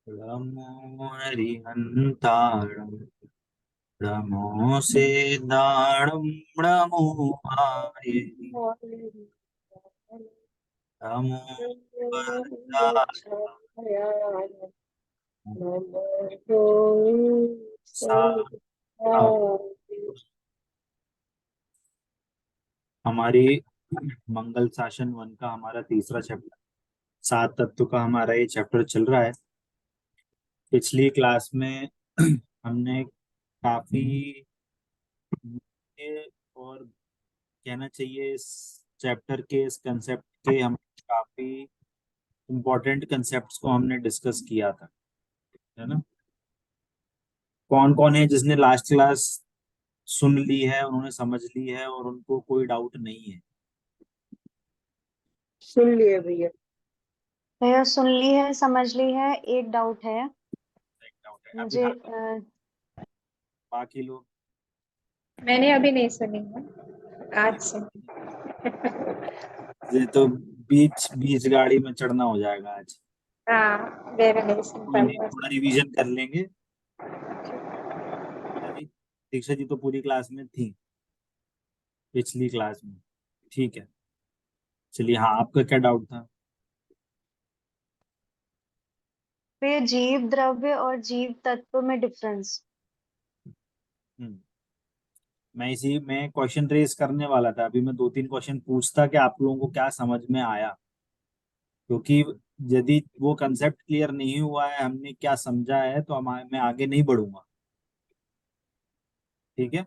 रमो हरिहन्ताणं रमो सेदाणं रमो आये रमो वरदानम् सा हमारी मंगल शासन वन का हमारा तीसरा चैप्टर, सात तत्व का हमारा ये चैप्टर चल रहा है। पिछली क्लास में हमने काफी मुद्दे और कहना चाहिए इस चैप्टर के, इस कंसेप्ट के, हम काफी इम्पोर्टेंट कंसेप्ट्स को हमने डिस्कस किया था, है ना। कौन कौन है जिसने लास्ट क्लास सुन ली है, उन्होंने समझ ली है और उनको कोई डाउट नहीं है? सुन लिए भैया। भैया सुन ली है, समझ ली है, एक डाउट है एक डाउट है अभी मुझे। हाथ उठाओ। बाकी लोग मैंने अभी नहीं सुनी है, आज सुनी। ये तो बीच बीच गाड़ी में चढ़ना हो जाएगा आज। हाँ, मैंने नहीं सुन कोई नहीं, पाई। थोड़ा रिवीजन कर लेंगे। अभी दीक्षा जी तो पूरी क्लास में थी पिछली क्लास में, ठीक है। चलिए, हाँ, आपका क्या डाउट था? भैया जीव द्रव्य और जीव तत्व में डिफरेंस। हम्म मैं इसी में क्वेश्चन रेज करने वाला था। अभी मैं दो तीन क्वेश्चन पूछता कि आप लोगों को क्या समझ में आया, क्योंकि यदि वो कंसेप्ट क्लियर नहीं हुआ है, हमने क्या समझा है, तो मैं आगे नहीं बढ़ूंगा। ठीक है,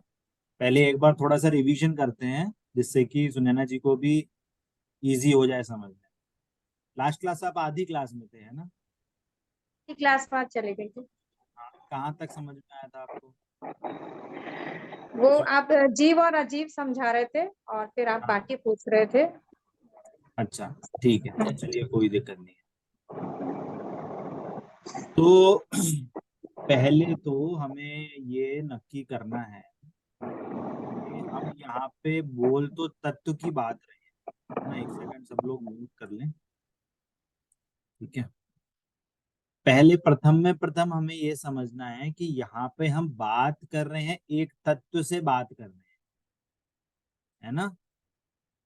पहले एक बार थोड़ा सा रिवीजन करते हैं, जिससे कि सुनैना जी को भी इजी हो जाए समझ में। लास्ट क्लास आप आधी क्लास में थे, है ना? क्लास 5 चली गई थी। हाँ, कहाँ तक समझ में आया था आपको? वो आप जीव और अजीव समझा रहे थे और फिर आप हाँ, बाकी पूछ रहे थे। अच्छा, ठीक है, चलिए, कोई दिक्कत नहीं है। तो पहले तो हमें ये नक्की करना है कि हम यहाँ पे बोल तो तत्व की बात रहे हैं ना। एक सेकंड, सब लोग म्यूट कर लें, ठीक है। पहले प्रथम हमें ये समझना है कि यहाँ पे हम बात कर रहे हैं, एक तत्व से बात कर रहे हैं, है ना।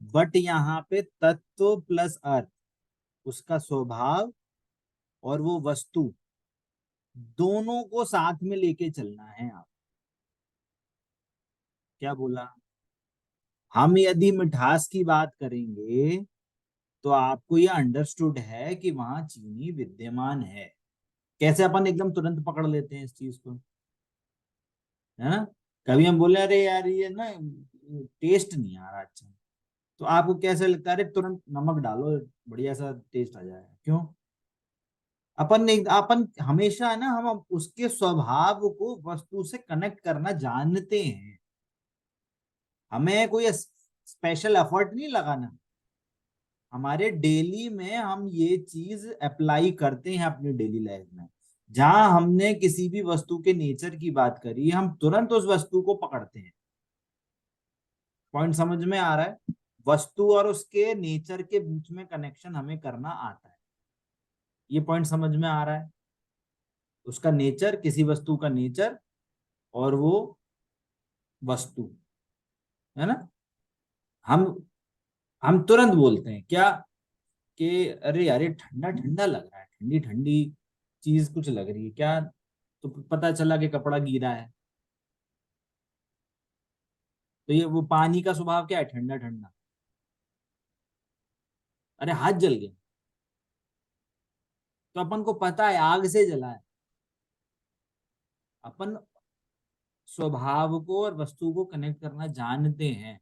बट यहाँ पे तत्व प्लस अर्थ, उसका स्वभाव और वो वस्तु, दोनों को साथ में लेके चलना है। आप क्या बोला? हम यदि मिठास की बात करेंगे तो आपको ये अंडरस्टूड है कि वहां चीनी विद्यमान है। कैसे अपन एकदम तुरंत पकड़ लेते हैं इस चीज को, है ना। कभी हम बोले अरे यार ये ना टेस्ट नहीं आ रहा अच्छा, तो आपको कैसे लगता है? अरे तुरंत नमक डालो, बढ़िया सा टेस्ट आ जाएगा। क्यों? अपन हमेशा है ना, हम उसके स्वभाव को वस्तु से कनेक्ट करना जानते हैं। हमें कोई स्पेशल एफर्ट नहीं लगाना। हमारे डेली में हम ये चीज अप्लाई करते हैं अपनी डेली लाइफ में। जहां हमने किसी भी वस्तु के नेचर की बात करी, हम तुरंत उस वस्तु को पकड़ते हैं। पॉइंट समझ में आ रहा है? वस्तु और उसके नेचर के बीच में कनेक्शन हमें करना आता है। ये पॉइंट समझ में आ रहा है? उसका नेचर, किसी वस्तु का नेचर और वो वस्तु, है ना। हम हम तुरंत बोलते हैं क्या कि अरे यार ये ठंडा ठंडा लग रहा है, ठंडी ठंडी चीज कुछ लग रही है क्या। तो पता चला कि कपड़ा गीला है। तो ये वो पानी का स्वभाव क्या है? ठंडा ठंडा। अरे हाथ जल गया, तो अपन को पता है आग से जला है। अपन स्वभाव को और वस्तु को कनेक्ट करना जानते हैं।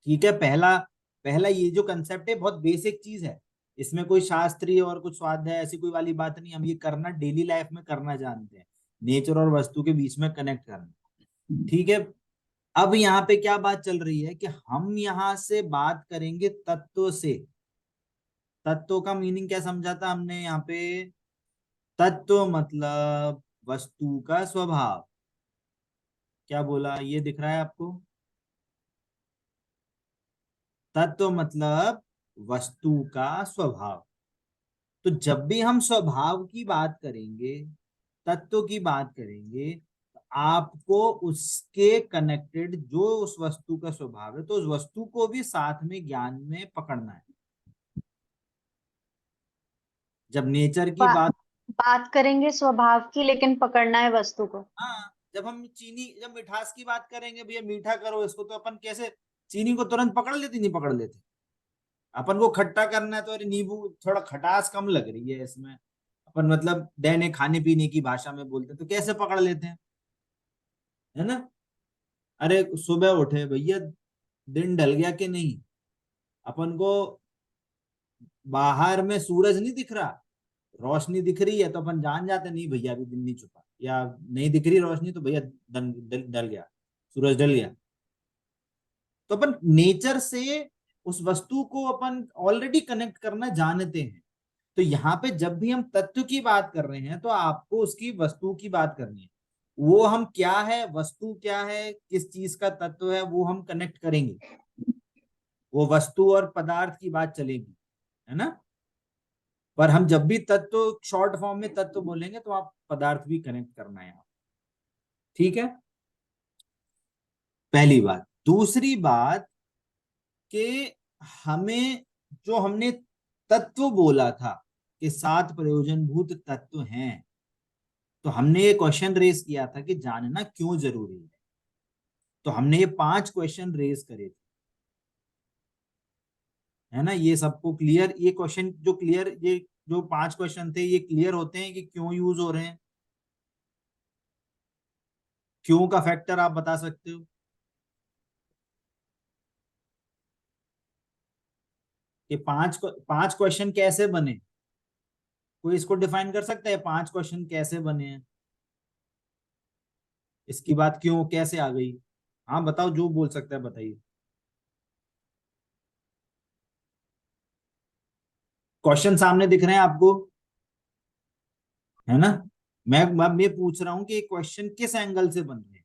ठीक है, पहला पहला ये जो कंसेप्ट है बहुत बेसिक चीज है। इसमें कोई शास्त्रीय और कुछ स्वाध्याय ऐसी कोई वाली बात नहीं। हम ये करना डेली लाइफ में करना जानते हैं, नेचर और वस्तु के बीच में कनेक्ट करना। ठीक है, अब यहाँ पे क्या बात चल रही है कि हम यहाँ से बात करेंगे तत्व से। तत्व का मीनिंग क्या समझा था हमने यहाँ पे? तत्व मतलब वस्तु का स्वभाव। क्या बोला? ये दिख रहा है आपको? तत्व मतलब वस्तु का स्वभाव। तो जब भी हम स्वभाव की बात करेंगे, तत्व की बात करेंगे, तो आपको उसके कनेक्टेड जो उस वस्तु का स्वभाव है, तो उस वस्तु को भी साथ में ज्ञान में पकड़ना है। जब नेचर की बा, बात, बात करेंगे स्वभाव की, लेकिन पकड़ना है वस्तु को। हाँ, जब मिठास की बात करेंगे, भैया मीठा करो इसको, तो अपन कैसे चीनी को तुरंत पकड़ लेते, नहीं पकड़ लेते। अपन को खट्टा करना है तो अरे नींबू थोड़ा खटास कम लग रही है इसमें, अपन मतलब दैनिक खाने पीने की भाषा में बोलते हैं, तो कैसे पकड़ लेते हैं, है ना। अरे सुबह उठे भैया, दिन ढल गया कि नहीं, अपन को बाहर में सूरज नहीं दिख रहा, रोशनी दिख रही है, तो अपन जान जाते नहीं भैया अभी दिन नहीं छुपा, या नहीं दिख रही रोशनी तो भैया ढल गया, सूरज ढल गया। तो अपन नेचर से उस वस्तु को अपन ऑलरेडी कनेक्ट करना जानते हैं। तो यहाँ पे जब भी हम तत्व की बात कर रहे हैं, तो आपको उसकी वस्तु की बात करनी है। वो हम क्या है, वस्तु क्या है, किस चीज का तत्व है, वो हम कनेक्ट करेंगे। वो वस्तु और पदार्थ की बात चलेगी, है ना। पर हम जब भी तत्व शॉर्ट फॉर्म में तत्व बोलेंगे, तो आप पदार्थ भी कनेक्ट करना है यहाँ। ठीक है, पहली बात। दूसरी बात कि हमें, जो हमने तत्व बोला था कि 7 प्रयोजनभूत तत्व हैं, तो हमने ये क्वेश्चन रेज किया था कि जानना क्यों जरूरी है। तो हमने ये 5 क्वेश्चन रेज करे थे, है ना। ये सबको क्लियर, ये क्वेश्चन जो क्लियर, ये जो 5 क्वेश्चन थे, ये क्लियर होते हैं कि क्यों यूज हो रहे हैं। क्यों का फैक्टर आप बता सकते हो कि 5 क्वेश्चन कैसे बने, कोई इसको डिफाइन कर सकता है 5 क्वेश्चन कैसे बने हैं, इसकी बात क्यों कैसे आ गई। हाँ बताओ, जो बोल सकता है बताइए। क्वेश्चन सामने दिख रहे हैं आपको, है ना। मैं पूछ रहा हूं कि क्वेश्चन किस एंगल से बन रहे हैं।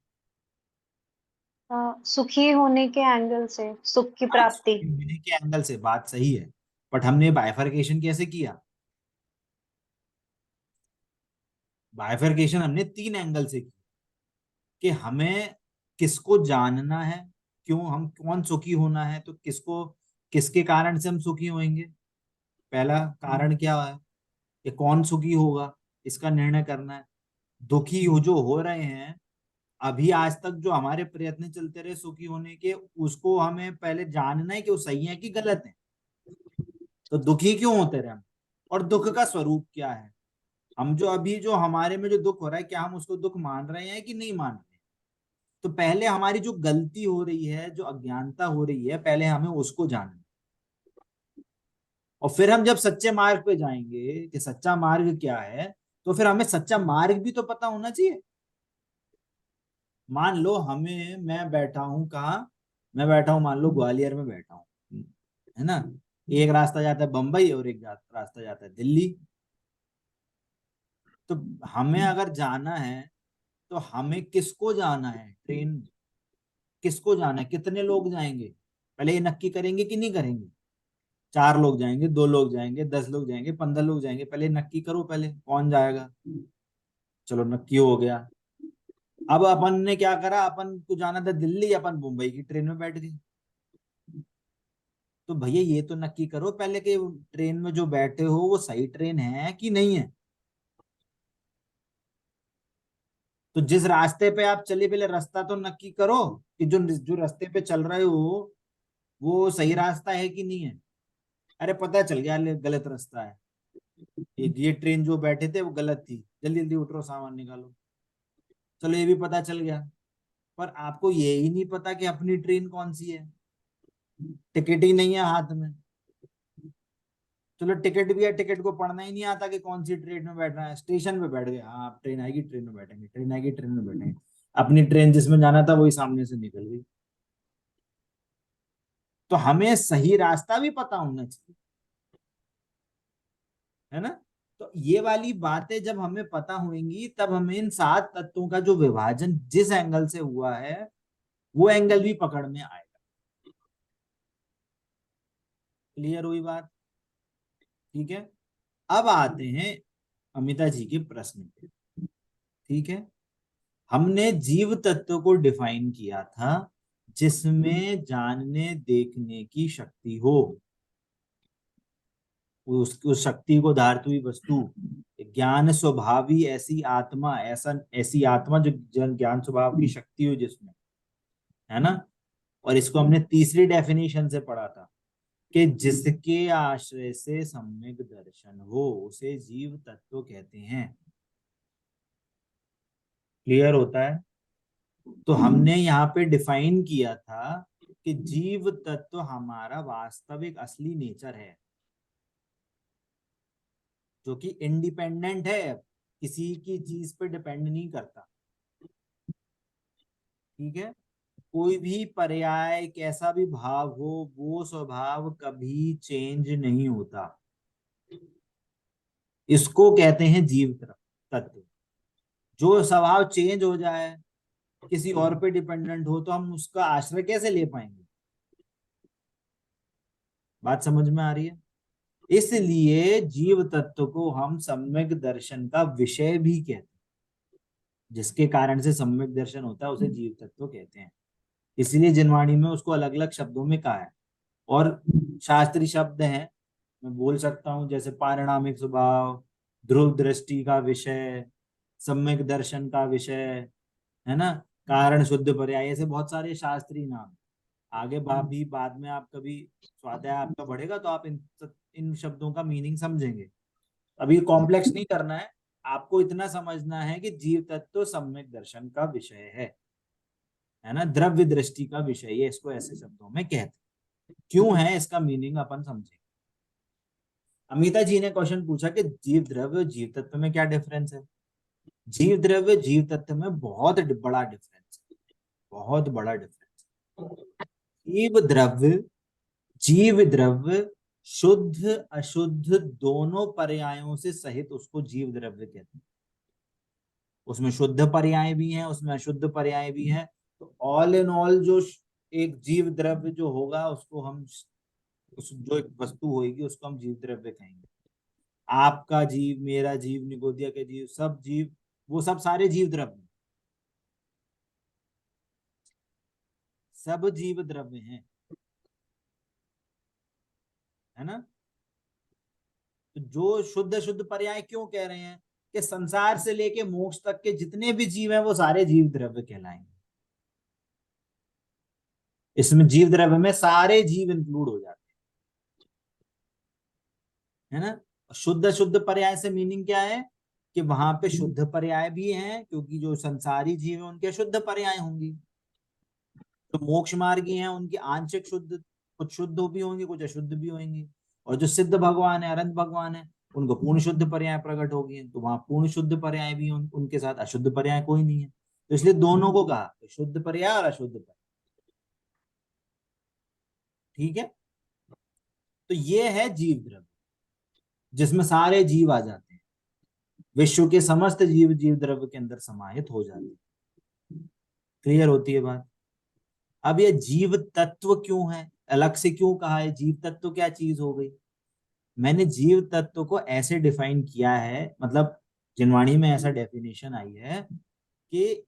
सुखी होने के एंगल से, सुख की हाँ, प्राप्ति। होने के एंगल से बात सही है, बट हमने बाइफरकेशन कैसे किया। बाइफरकेशन हमने 3 एंगल से की, कि हमें किसको जानना है, क्यों हम कौन सुखी होना है, तो किसको, किसके कारण से हम सुखी होंगे। पहला कारण क्या है कि कौन सुखी होगा, इसका निर्णय करना है। दुखी हो जो हो रहे हैं अभी, आज तक जो हमारे प्रयत्न चलते रहे सुखी होने के, उसको हमें पहले जानना है कि वो सही है कि गलत है। तो दुखी क्यों होते रहे हम, और दुख का स्वरूप क्या है। हम जो अभी जो हमारे में जो दुख हो रहा है, क्या हम उसको दुख मान रहे हैं कि नहीं मान रहे हैं। तो पहले हमारी जो गलती हो रही है, जो अज्ञानता हो रही है, पहले हमें उसको जानना है। और फिर हम जब सच्चे मार्ग पे जाएंगे कि सच्चा मार्ग क्या है, तो फिर हमें सच्चा मार्ग भी तो पता होना चाहिए। मान लो हमें, मैं बैठा हूं कहाँ, मैं बैठा हूं मान लो ग्वालियर में बैठा हूं, है ना। एक रास्ता जाता है बंबई और एक रास्ता जाता है दिल्ली। तो हमें अगर जाना है, तो हमें किसको जाना है, ट्रेन किसको जाना है, कितने लोग जाएंगे, पहले ये नक्की करेंगे कि नहीं करेंगे। 4 लोग जाएंगे, 2 लोग जाएंगे, 10 लोग जाएंगे, 15 लोग जाएंगे, पहले नक्की करो पहले कौन जाएगा। चलो नक्की हो गया। अब अपन ने क्या करा, अपन को जाना था दिल्ली, अपन मुंबई की ट्रेन में बैठ गए। तो भैया ये तो नक्की करो पहले कि ट्रेन में जो बैठे हो वो सही ट्रेन है कि नहीं है। तो जिस रास्ते पे आप चले, पहले रास्ता तो नक्की करो कि जो जो रास्ते पे चल रहे हो वो सही रास्ता है कि नहीं है। अरे पता चल गया गलत रास्ता है, ये ट्रेन जो बैठे थे वो गलत थी, जल्दी जल्दी उतरो सामान निकालो। चलो ये भी पता चल गया। पर आपको ये ही नहीं पता कि अपनी ट्रेन कौन सी है, टिकट ही नहीं है हाथ में। चलो टिकट भी है, टिकट को पढ़ना ही नहीं आता कि कौन सी ट्रेन में बैठना है, स्टेशन पे बैठ गए, हाँ अब ट्रेन आएगी ट्रेन में बैठेंगे, ट्रेन आएगी ट्रेन में बैठेंगे। अपनी ट्रेन जिसमें जाना था वही सामने से निकल गई। तो हमें सही रास्ता भी पता होना चाहिए, है ना। तो ये वाली बातें जब हमें पता होंगी, तब हमें इन 7 तत्वों का जो विभाजन जिस एंगल से हुआ है, वो एंगल भी पकड़ में आएगा। क्लियर हुई बात, ठीक है। अब आते हैं अमिता जी के प्रश्न पे। ठीक है, हमने जीव तत्व को डिफाइन किया था जिसमें जानने देखने की शक्ति हो, उस शक्ति को धारती हुई वस्तु, ज्ञान स्वभावी ऐसी आत्मा, ऐसी आत्मा जो ज्ञान स्वभाव की शक्ति हो जिसमें, है ना। और इसको हमने तीसरी डेफिनेशन से पढ़ा था कि जिसके आश्रय से सम्यक दर्शन हो उसे जीव तत्व कहते हैं। क्लियर होता है। तो हमने यहाँ पे डिफाइन किया था कि जीव तत्व हमारा वास्तविक असली नेचर है, जो कि इंडिपेंडेंट है, किसी की चीज पे डिपेंड नहीं करता। ठीक है, कोई भी पर्याय कैसा भी भाव हो वो स्वभाव कभी चेंज नहीं होता, इसको कहते हैं जीव तत्व। जो स्वभाव चेंज हो जाए, किसी और पे डिपेंडेंट हो, तो हम उसका आश्रय कैसे ले पाएंगे। बात समझ में आ रही है। इसलिए जीव तत्व को हम सम्यक दर्शन का विषय भी कहते हैं, जिसके कारण से सम्यक दर्शन होता है उसे जीव तत्व कहते हैं। इसलिए जिनवाणी में उसको अलग अलग शब्दों में कहा है। और शास्त्रीय शब्द हैं, मैं बोल सकता हूँ, जैसे पारिणामिक स्वभाव, ध्रुव दृष्टि का विषय, सम्यक दर्शन का विषय, है ना, कारण शुद्ध पर्याय, ऐसे बहुत सारे शास्त्रीय नाम। आगे भी बाद में आप कभी स्वाध्याय आपका बढ़ेगा तो आप इन शब्दों का मीनिंग समझेंगे। अभी कॉम्प्लेक्स नहीं करना है, आपको इतना समझना है कि जीव तत्व सम्यक दर्शन का विषय है ना, द्रव्य दृष्टि का विषय, ये इसको ऐसे शब्दों में कहते हैं। क्यों है इसका मीनिंग अपन समझेंगे। अमिता जी ने क्वेश्चन पूछा कि जीव द्रव्य और जीव तत्व में क्या डिफरेंस है। जीव द्रव्य जीव तत्व में बहुत बड़ा डिफरेंस है, बहुत बड़ा डिफरेंस। जीव द्रव्य शुद्ध अशुद्ध दोनों पर्यायों से सहित उसको जीव द्रव्य कहते हैं। उसमें शुद्ध पर्याय भी हैं, उसमें अशुद्ध पर्याय भी हैं। तो ऑल इन ऑल जो एक जीव द्रव्य जो होगा उसको हम, उस जो एक वस्तु होगी उसको हम जीव द्रव्य कहेंगे। आपका जीव, मेरा जीव, निगोदिया के जीव, सब जीव, वो सब सारे जीव द्रव्य, सब जीव द्रव्य हैं, है ना। तो जो शुद्ध शुद्ध पर्याय क्यों कह रहे हैं कि संसार से लेके मोक्ष तक के जितने भी जीव हैं वो सारे जीव द्रव्य कहलाएंगे। इसमें जीव द्रव्य में सारे जीव इंक्लूड हो जाते हैं, है ना। शुद्ध शुद्ध पर्याय से मीनिंग क्या है कि वहां पे शुद्ध पर्याय भी हैं, क्योंकि जो संसारी जीव है उनके शुद्ध पर्याय होंगी। तो मोक्ष मार्गी हैं उनकी आंशिक शुद्ध, कुछ शुद्ध भी होंगे कुछ अशुद्ध भी होंगे। और जो सिद्ध भगवान है, अनंत भगवान है, उनको पूर्ण शुद्ध पर्याय प्रकट होगी, तो वहां पूर्ण शुद्ध पर्याय भी उनके साथ अशुद्ध पर्याय कोई नहीं है। तो इसलिए दोनों को कहा, शुद्ध पर्याय और अशुद्ध पर्याय। ठीक है, तो ये है जीव द्रव्य जिसमें सारे जीव आ जाते हैं, विश्व के समस्त जीव जीव द्रव्य के अंदर समाहित हो जाते हैं। क्लियर होती है बात। अब ये जीव तत्व क्यों है, अलग से क्यों कहा है, जीव तत्व क्या चीज हो गई। मैंने जीव तत्व को ऐसे डिफाइन किया है, मतलब जिनवाणी में ऐसा डेफिनेशन आई है कि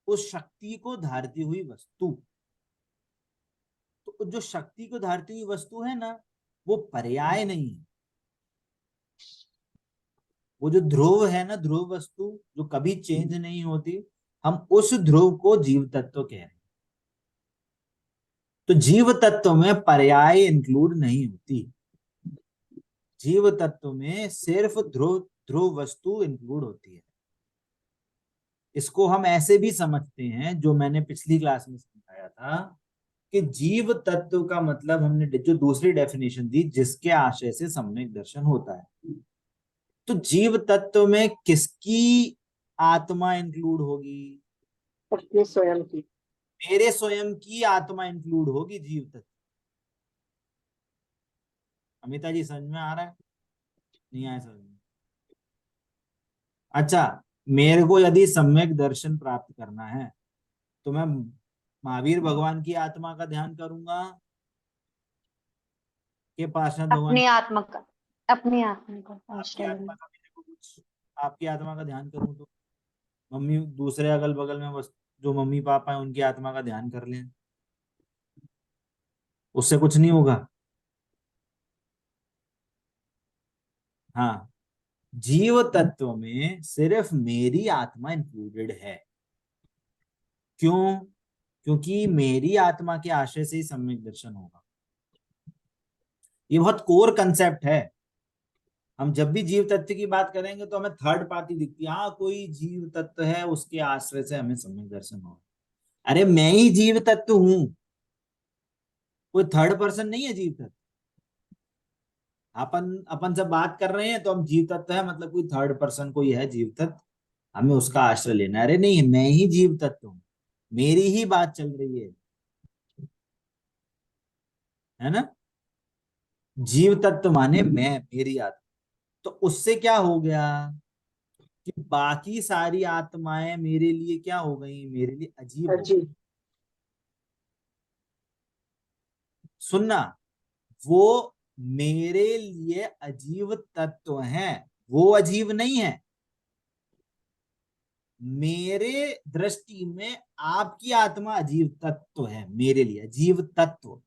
उस शक्ति को धारती हुई वस्तु। तो जो शक्ति को धारती हुई वस्तु है ना, वो पर्याय नहीं है। वो जो ध्रुव है ना, ध्रुव वस्तु जो कभी चेंज नहीं होती, हम उस ध्रुव को जीव तत्व कह रहे हैं। तो जीव तत्व में पर्याय इंक्लूड नहीं होती, जीव तत्व में सिर्फ ध्रुव ध्रुव वस्तु इंक्लूड होती है। इसको हम ऐसे भी समझते हैं, जो मैंने पिछली क्लास में समझाया था कि जीव तत्व का मतलब हमने जो दूसरी डेफिनेशन दी, जिसके आशय से सम्यक दर्शन होता है। तो जीव तत्व में किसकी आत्मा इंक्लूड होगी, अपने स्वयं की। मेरे स्वयं की आत्मा इंक्लूड होगी जीव तत्व। अमिता जी समझ में आ रहा है, नहीं आया समझ में। अच्छा, मेरे को यदि सम्यक दर्शन प्राप्त करना है तो मैं महावीर भगवान की आत्मा का ध्यान करूंगा कि पार्षद भगवान। अपनी आत्मा का। अपनी आत्मा को आपकी आश्रय आत्मा लेना। का भी देखो कुछ, आपकी आत्मा का ध्यान करूं तो मम्मी, दूसरे अगल बगल में बस जो मम्मी पापा है उनकी आत्मा का ध्यान कर लें, उससे कुछ नहीं होगा। हाँ, जीव तत्व में सिर्फ मेरी आत्मा इंक्लूडेड है। क्यों? क्योंकि मेरी आत्मा के आश्रय से ही सम्यक दर्शन होगा। ये बहुत कोर कंसेप्ट है। हम जब भी जीव तत्व की बात करेंगे तो हमें थर्ड पार्टी दिखती है, हाँ कोई जीव तत्व है उसके आश्रय से हमें सम्यक दर्शन होगा। अरे मैं ही जीव तत्व हूं, कोई थर्ड पर्सन नहीं है जीव तत्व। अपन अपन जब बात कर रहे हैं तो हम जीव तत्व है, मतलब कोई थर्ड पर्सन कोई है जीव तत्व, हमें उसका आश्रय लेना है। अरे नहीं, मैं ही जीव तत्व हूँ, मेरी ही बात चल रही है ना। जीव तत्व माने मैं, मेरी आत्मा। तो उससे क्या हो गया कि बाकी सारी आत्माएं मेरे लिए क्या हो गई, मेरे लिए अजीब हो गई। अजीब। सुनना, वो मेरे लिए अजीब तत्व हैं, वो अजीब नहीं है। मेरे दृष्टि में आपकी आत्मा अजीब तत्व है, मेरे लिए अजीब तत्व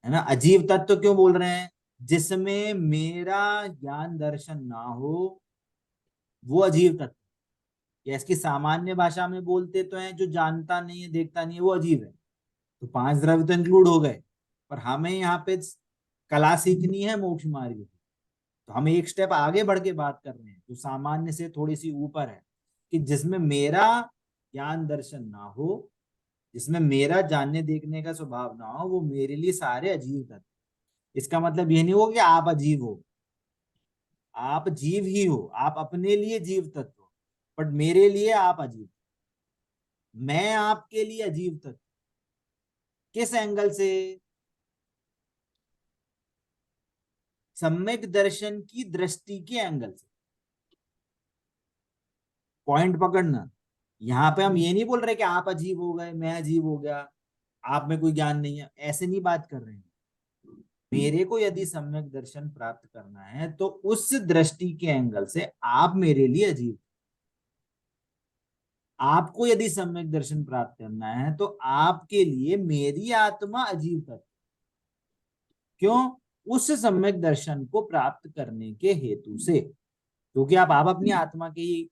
है ना। अजीब तत्व क्यों बोल रहे हैं? जिसमें मेरा ज्ञान दर्शन ना हो, वो अजीब तत्व। या इसकी सामान्य भाषा में बोलते तो हैं जो जानता नहीं है देखता नहीं है वो अजीब है। तो पांच द्रव्य तो इंक्लूड हो गए, पर हमें यहाँ पे कला सीखनी है मोक्ष मार्ग की। तो हम एक स्टेप आगे बढ़ के बात कर रहे हैं जो सामान्य से थोड़ी सी ऊपर है, कि जिसमें मेरा ज्ञान दर्शन ना हो, जिसमें मेरा जानने देखने का स्वभाव ना हो, वो मेरे लिए सारे अजीब तत्व। इसका मतलब ये नहीं हो कि आप अजीब हो, आप जीव ही हो, आप अपने लिए जीव तत्व हो, बट मेरे लिए आप अजीब। मैं आपके लिए अजीब तत्व। किस एंगल से? सम्यक दर्शन की दृष्टि के एंगल से। पॉइंट पकड़ना, यहाँ पे हम ये नहीं बोल रहे कि आप अजीब हो गए, मैं अजीब हो गया, आप में कोई ज्ञान नहीं है, ऐसे नहीं बात कर रहे हैं। मेरे को यदि सम्यक दर्शन प्राप्त करना है तो उस दृष्टि के एंगल से आप मेरे लिए अजीब। आपको यदि सम्यक दर्शन प्राप्त करना है तो आपके लिए मेरी आत्मा अजीब तत्व। क्यों? उस सम्यक दर्शन को प्राप्त करने के हेतु से, क्योंकि आप अपनी आत्मा के ही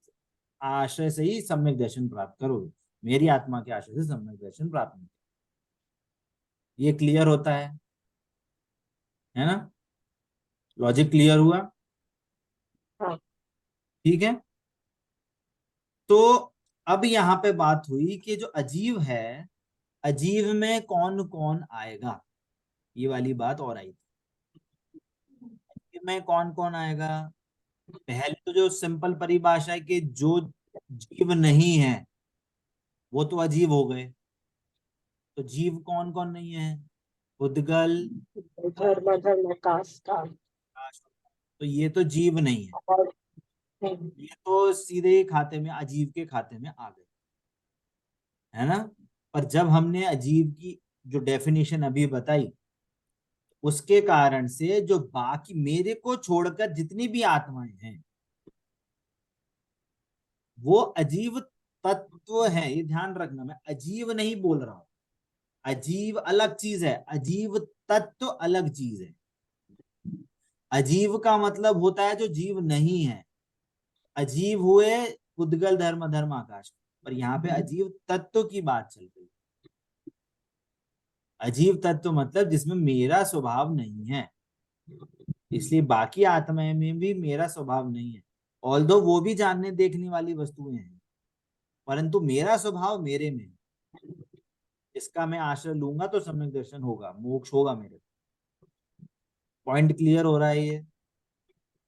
आश्रय से ही सम्यक दर्शन प्राप्त करोगे, मेरी आत्मा के आश्रय से सम्यक दर्शन प्राप्त नहीं। ये क्लियर होता है ना? लॉजिक क्लियर हुआ? हाँ। ठीक है। तो अब यहाँ पे बात हुई कि जो अजीव है, अजीव में कौन कौन आएगा, ये वाली बात और आई थी। अजीव में कौन कौन आएगा? पहले तो जो सिंपल परिभाषा है कि जो जीव नहीं है वो तो अजीब हो गए। तो जीव कौन कौन नहीं है? उद्गल, धर्म धर्म काष्ठा आकाश। तो ये तो जीव नहीं है, और ये तो सीधे खाते में अजीव के खाते में आ गए, है ना। पर जब हमने अजीब की जो डेफिनेशन अभी बताई, उसके कारण से जो बाकी मेरे को छोड़कर जितनी भी आत्माएं हैं वो अजीब तत्व है। ये ध्यान रखना, मैं अजीब नहीं बोल रहा हूं। अजीब अलग चीज है, अजीब तत्व अलग चीज है। अजीब का मतलब होता है जो जीव नहीं है। अजीब हुए उद्गल धर्म धर्म आकाश, पर यहाँ पे अजीब तत्व की बात चल रही है। अजीब तत्व मतलब जिसमें मेरा स्वभाव नहीं है, इसलिए बाकी आत्माएं में भी मेरा स्वभाव नहीं है। ऑल्दो वो भी जानने देखने वाली वस्तुएं हैं, परंतु मेरा स्वभाव मेरे में है। इसका मैं आश्रय लूंगा तो सम्यक दर्शन होगा, मोक्ष होगा मेरे। पॉइंट क्लियर हो रहा है? ये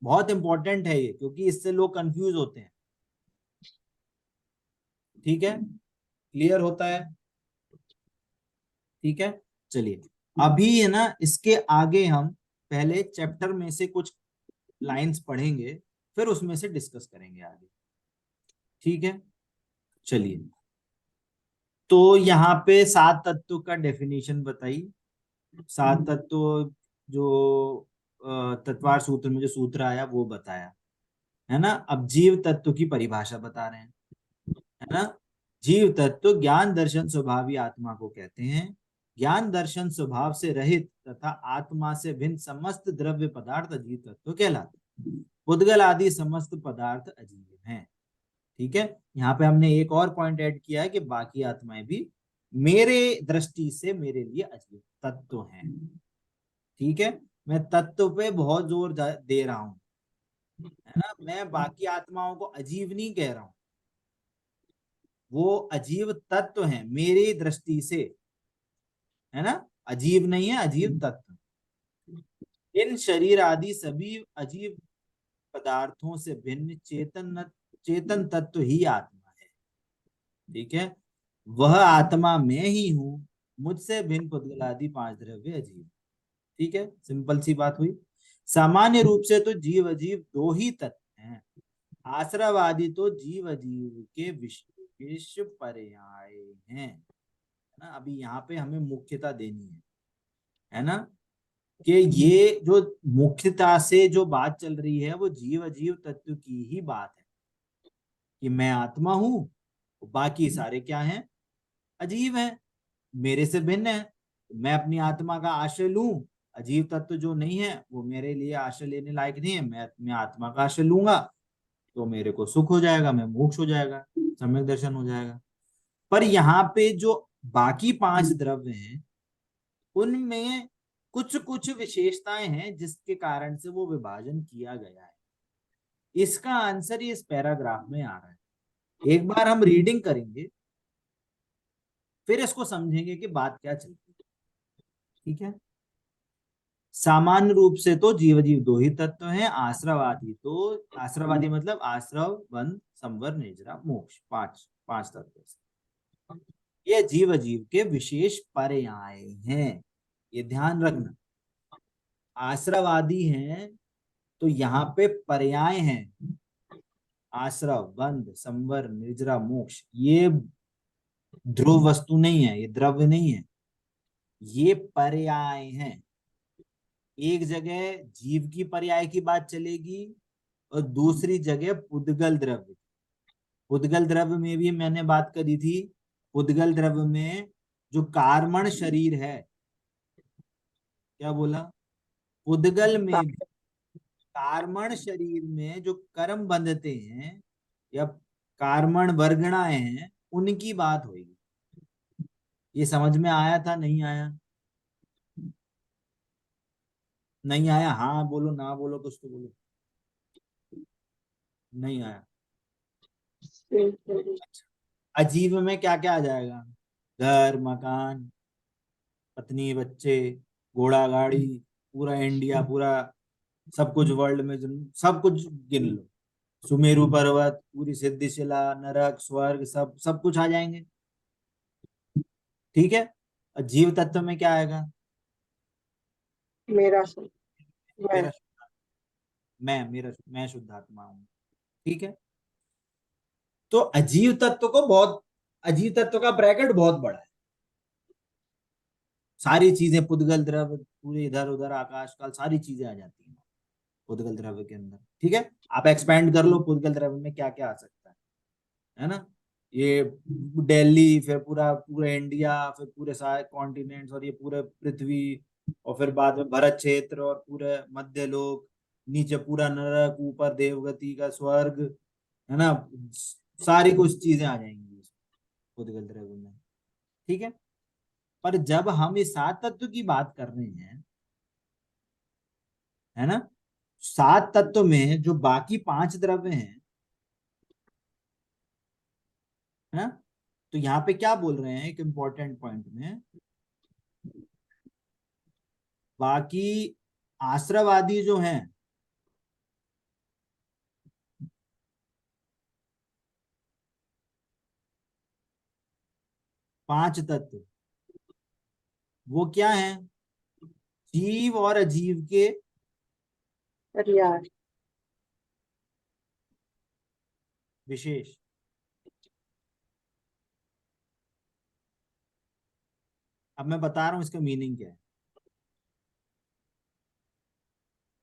बहुत इंपॉर्टेंट है ये, क्योंकि इससे लोग कंफ्यूज होते हैं। ठीक है, क्लियर होता है? ठीक है, चलिए अभी है ना, इसके आगे हम पहले चैप्टर में से कुछ लाइंस पढ़ेंगे, फिर उसमें से डिस्कस करेंगे आगे। ठीक है, चलिए। तो यहाँ पे सात तत्व का डेफिनेशन बताई। सात तत्व जो तत्वार सूत्र में जो सूत्र आया वो बताया, है ना। अब जीव तत्व की परिभाषा बता रहे हैं, है ना। जीव तत्व ज्ञान दर्शन स्वभावी आत्मा को कहते हैं। ज्ञान दर्शन स्वभाव से रहित तथा आत्मा से भिन्न समस्त द्रव्य पदार्थ अजीव तत्व कहलाते हैं। उद्गल आदि समस्त पदार्थ अजीव हैं। ठीक है, यहाँ पे हमने एक और पॉइंट ऐड किया है कि बाकी आत्माएं भी मेरे दृष्टि से मेरे लिए अजीव तत्व हैं। ठीक है, मैं तत्व पे बहुत जोर दे रहा हूं, है ना। मैं बाकी आत्माओं को अजीब नहीं कह रहा हूं, वो अजीब तत्व हैं मेरी दृष्टि से, है ना। अजीब नहीं है, अजीब तत्व। इन शरीर आदि सभी अजीब पदार्थों से भिन्न चेतन तत्व ही आत्मा है। ठीक है, वह आत्मा मैं ही हूं, मुझसे भिन्न पुद्गल आदि पांच द्रव्य अजीब। ठीक है, सिंपल सी बात हुई। सामान्य रूप से तो जीव अजीव दो ही तत्व हैं। आश्रवादी तो जीव अजीव के विशेष पर्याय हैं, है ना। अभी यहाँ पे हमें मुख्यता देनी है ना, कि ये जो मुख्यता से जो बात चल रही है वो जीव अजीव तत्व की ही बात है, कि मैं आत्मा हूं, बाकी सारे क्या हैं, अजीब हैं, मेरे से भिन्न है। मैं अपनी आत्मा का आश्रय लूं, अजीव तत्व जो नहीं है वो मेरे लिए आश्रय लेने लायक नहीं है, मैं आत्मा का आश्रय लूंगा तो मेरे को सुख हो जाएगा, मैं मोक्ष हो जाएगा, सम्यक दर्शन हो जाएगा। पर यहाँ पे जो बाकी पांच द्रव्य हैं उनमें कुछ कुछ विशेषताएं हैं जिसके कारण से वो विभाजन किया गया है। इसका आंसर इस पैराग्राफ में आ रहा है। एक बार हम रीडिंग करेंगे, फिर इसको समझेंगे कि बात क्या चल रही है। ठीक है, सामान्य रूप से तो जीव जीव दो ही तत्व हैं। आश्रवादी तो, आश्रवादी मतलब आश्रव बंध संवर निजरा मोक्ष, पांच पांच तत्व से ये जीव जीव के विशेष पर्याय हैं, ये ध्यान रखना। आश्रवादी हैं तो यहाँ पे पर्याय हैं, आश्रव बंध संवर निर्जरा मोक्ष, ये ध्रुव वस्तु नहीं है, ये द्रव्य नहीं है, ये पर्याय हैं। एक जगह जीव की पर्याय की बात चलेगी और दूसरी जगह पुद्गल द्रव्य। पुद्गल द्रव्य में भी मैंने बात करी थी, पुद्गल द्रव्य में जो कार्मण शरीर है, क्या बोला, पुद्गल में भी कार्मण शरीर में जो कर्म बंधते हैं या कार्मण वर्गणाएं हैं उनकी बात होगी। ये समझ में आया था, नहीं आया? नहीं आया, हाँ बोलो, ना बोलो, कुछ तो बोलो। नहीं आया। अजीब में क्या क्या आ जाएगा, घर मकान पत्नी बच्चे घोड़ा गाड़ी, पूरा इंडिया, पूरा सब कुछ वर्ल्ड में सब कुछ गिन लो, सुमेरु पर्वत, पूरी सिद्धिशिला, नरक स्वर्ग, सब सब कुछ आ जाएंगे। ठीक है, और जीव तत्व में क्या आएगा, मेरा सुन, मैं मेरा मैं शुद्धात्मा हूँ। ठीक है, तो अजीव तत्व को बहुत, अजीव तत्व का ब्रैकेट बहुत बड़ा है। सारी चीजें पुद्गल द्रव्य, पूरे इधर उधर आकाश काल सारी चीजें आ जाती हैं पुद्गल द्रव्य के अंदर। ठीक है, आप एक्सपैंड कर लो पुद्गल द्रव्य में क्या क्या आ सकता है ना। ये दिल्ली, फिर पूरा पूरा इंडिया, फिर पूरे सारे कॉन्टिनेंट्स, और ये पूरे पृथ्वी, और फिर बाद में भरत क्षेत्र, और पूरे मध्य लोक, नीचे पूरा नरक, ऊपर देवगति का स्वर्ग, है ना। सारी कुछ चीजें आ जाएंगी पुद्गल द्रव्य में। ठीक है, पर जब हम इस सात तत्व की बात कर रहे हैं, है ना, सात तत्व में जो बाकी पांच द्रव्य हैं, है ना, तो यहाँ पे क्या बोल रहे हैं एक इंपॉर्टेंट पॉइंट में, बाकी आश्रवादी जो हैं, पांच तत्व, वो क्या है, जीव और अजीव के पर्याय। विशेष। अब मैं बता रहा हूं इसका मीनिंग क्या है।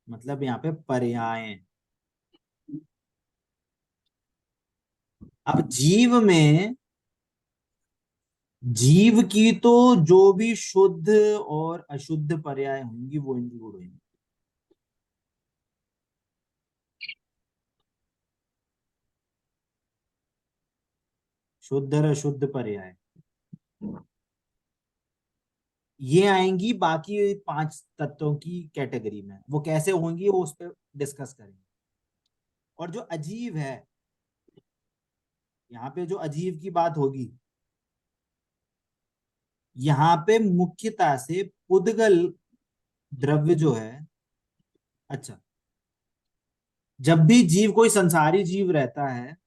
मतलब यहाँ पे पर्याय हैं। अब जीव की तो जो भी शुद्ध और अशुद्ध पर्याय होंगी वो इंक्लूड होंगी। शुद्ध और अशुद्ध पर्याय ये आएंगी बाकी 5 तत्वों की कैटेगरी में। वो कैसे होंगी वो उस पर डिस्कस करेंगे। और जो अजीव है, यहाँ पे जो अजीव की बात होगी, यहाँ पे मुख्यतः से पुद्गल द्रव्य जो है। अच्छा, जब भी जीव, कोई संसारी जीव रहता है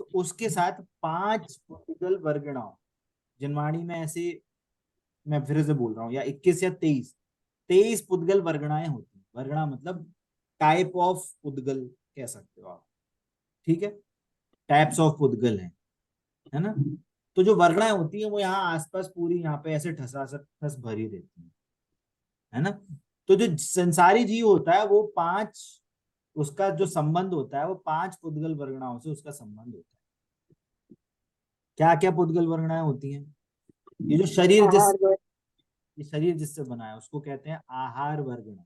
तो उसके साथ 5 पुद्गल वर्गणाओं, जिनवाणी में ऐसे, मैं फिर से बोल रहा हूँ, या 21 या 23 पुद्गल वर्गणाएं होती हैं। वर्गणा मतलब टाइप ऑफ पुद्गल कह सकते हो आप, ठीक है। टाइप्स ऑफ पुद्गल है ना। तो जो वर्गणाएं होती हैं वो यहाँ आसपास पूरी यहाँ पे ऐसे ठस भरी रहती है ना। तो जो संसारी जीव होता है वो 5, उसका जो संबंध होता है वो 5 पुद्गल वर्गणाओं से उसका संबंध होता है। क्या क्या पुद्गल वर्गणाएं होती हैं? ये जो शरीर आहार वर्ग। ये शरीर जिससे बना है उसको कहते हैं आहार वर्गणा।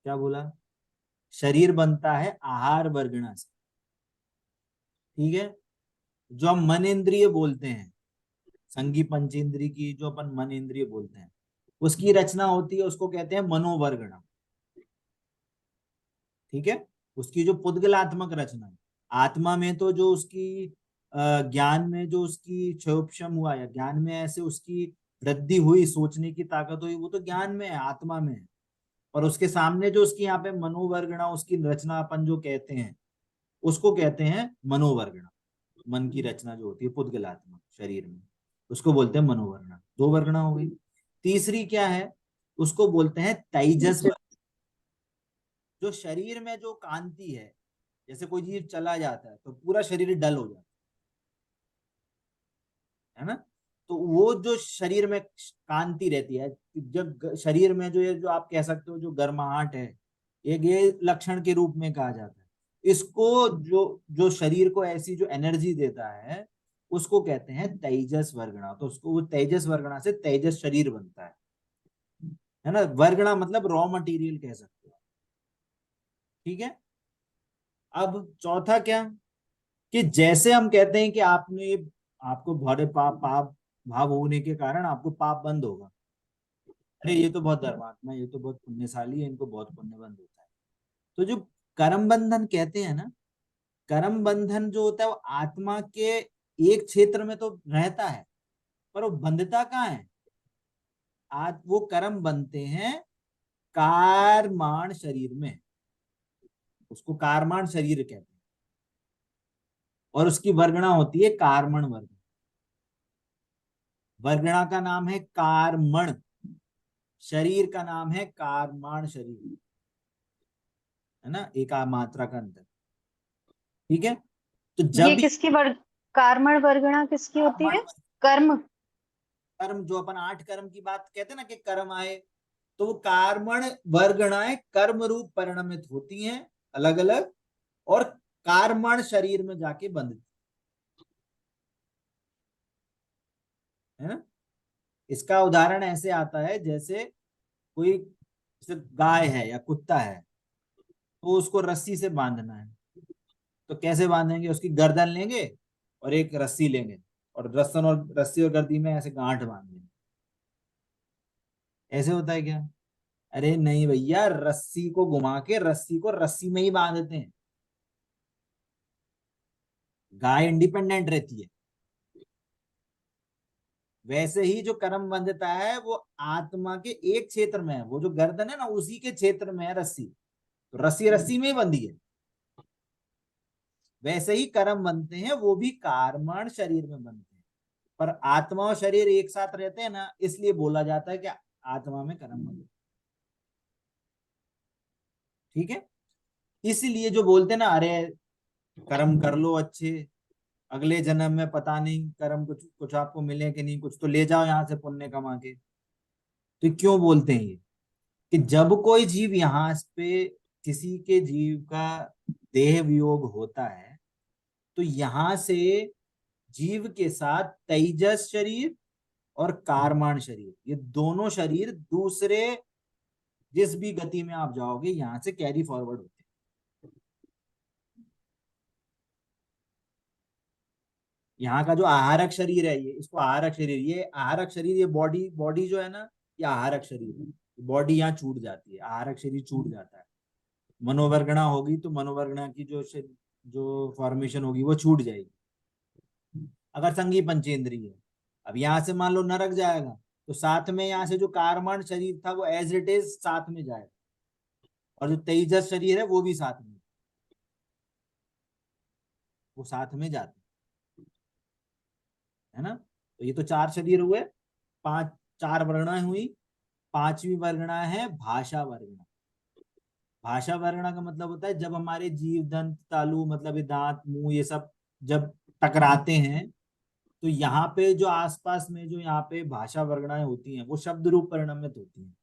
क्या बोला? शरीर बनता है आहार वर्गणा से, ठीक है। जो हम मन इंद्रिय बोलते हैं, संगी पंचेंद्रिय की जो अपन मन इंद्रिय बोलते हैं, उसकी रचना होती है, उसको कहते हैं मनोवर्गणा, ठीक है। उसकी जो पुद्गलात्मक रचना है, आत्मा में तो जो उसकी ज्ञान में जो उसकी क्षयोपशम हुआ, या ज्ञान में ऐसे उसकी वृद्धि हुई, सोचने की ताकत हुई, वो तो ज्ञान में है, आत्मा में है। और उसके सामने जो उसकी यहाँ पे मनोवर्गणा, उसकी रचना अपन जो कहते हैं उसको कहते हैं मनोवर्गणा। मन की रचना जो होती है पुद्गलात्मक शरीर में, उसको बोलते हैं मनोवर्गणा। 2 वर्गणा हो गई। तीसरी क्या है? उसको बोलते हैं तेजस वर्गणा। जो शरीर में जो कांति है, जैसे कोई जीव चला जाता है तो पूरा शरीर डल हो जाता है ना। तो वो जो शरीर में कांति रहती है, जब शरीर में जो ये जो आप कह सकते हो जो गर्माहट है, एक ये लक्षण के रूप में कहा जाता है इसको। जो जो शरीर को ऐसी जो एनर्जी देता है उसको कहते हैं तेजस वर्गणा। तो उसको, वो तेजस वर्गणा से तेजस शरीर बनता है ना। वर्गणा मतलब रॉ मटेरियल कह सकते हो, ठीक है। अब चौथा क्या, कि जैसे हम कहते हैं कि आपने, आपको बड़े पाप पाप भाव होने के कारण आपको पाप बंद होगा। अरे ये तो बहुत धर्मात्मा है, ये तो बहुत पुण्यशाली है, इनको बहुत पुण्य बंद होता है। तो जो कर्म बंधन कहते हैं ना, कर्म बंधन जो होता है वो आत्मा के एक क्षेत्र में तो रहता है, पर वो बंधता कहाँ है? वो कर्म बनते हैं कारमाण शरीर में, उसको कारमाण शरीर कहते हैं। और उसकी वर्गणा होती है कार्मण वर्ग। वर्गणा का नाम है कार्मण, शरीर का नाम है कारमाण शरीर, है ना, एक मात्रा का अंतर, ठीक है। तो ये जब भी किसकी वर्ग, कार्मण वर्गणा किसकी होती कार्मण है? कर्म। कर्म, जो अपन 8 कर्म की बात कहते हैं ना कि कर्म आए, तो वो कार्मण वर्गणाएं कर्म रूप परिणमित होती हैं अलग अलग, और कार्मण शरीर में जाके बंधती है ना। इसका उदाहरण ऐसे आता है, जैसे कोई, जैसे गाय है या कुत्ता है, तो उसको रस्सी से बांधना है। तो कैसे बांधेंगे? उसकी गर्दन लेंगे और एक रस्सी लेंगे, और रस्सी और गर्दी में ऐसे गांठ बांध देंगे। ऐसे होता है क्या? अरे नहीं भैया, रस्सी को घुमा के रस्सी को रस्सी में ही बांधते हैं। गाय इंडिपेंडेंट रहती है। वैसे ही जो कर्म बंधता है वो आत्मा के एक क्षेत्र में है, वो जो गर्दन है ना उसी के क्षेत्र में है रस्सी, तो रस्सी रस्सी में ही बंधी है। वैसे ही कर्म बनते हैं, वो भी कार्मण शरीर में बनते हैं। पर आत्मा और शरीर एक साथ रहते हैं ना, इसलिए बोला जाता है कि आत्मा में कर्म बंधे, ठीक है। इसलिए जो बोलते हैं ना, अरे कर्म कर लो अच्छे, अगले जन्म में पता नहीं कर्म कुछ कुछ आपको मिले कि नहीं, कुछ तो ले जाओ यहाँ से पुण्य कमा के, तो क्यों बोलते हैं ये? कि जब कोई जीव यहाँ पे किसी के जीव का देह वियोग होता है तो यहाँ से जीव के साथ तेजस शरीर और कारमान शरीर, ये दोनों शरीर दूसरे जिस भी गति में आप जाओगे यहां से कैरी फॉरवर्ड होते हैं। यहाँ का जो आहारक शरीर है, ये इसको आहारक शरीर, ये आहारक शरीर, ये बॉडी बॉडी जो है ना, ये आहारक शरीर है। बॉडी यहाँ छूट जाती है, आहारक शरीर छूट जाता है। मनोवर्गणा होगी तो मनोवर्गणा की जो फॉर्मेशन होगी वो छूट जाएगी। अगर संगी पंचेंद्रिय है, अब यहाँ से मान लो नरक जाएगा तो साथ में यहाँ से जो कारमान शरीर था वो एज इट इज साथ में जाएगा, और जो तेजस शरीर है वो भी साथ में, वो साथ में जाते है ना। तो ये तो 4 शरीर हुए, 5 4 वर्णाएं हुई। 5वीं वर्गणा है भाषा वर्गणा। भाषा वर्गणा का मतलब होता है जब हमारे जीव दंत तालु, मतलब ये दांत मुंह ये सब जब टकराते हैं तो यहाँ पे जो आसपास में जो यहाँ पे भाषा वर्गणाएं होती हैं वो शब्द रूप परिणमित होती हैं।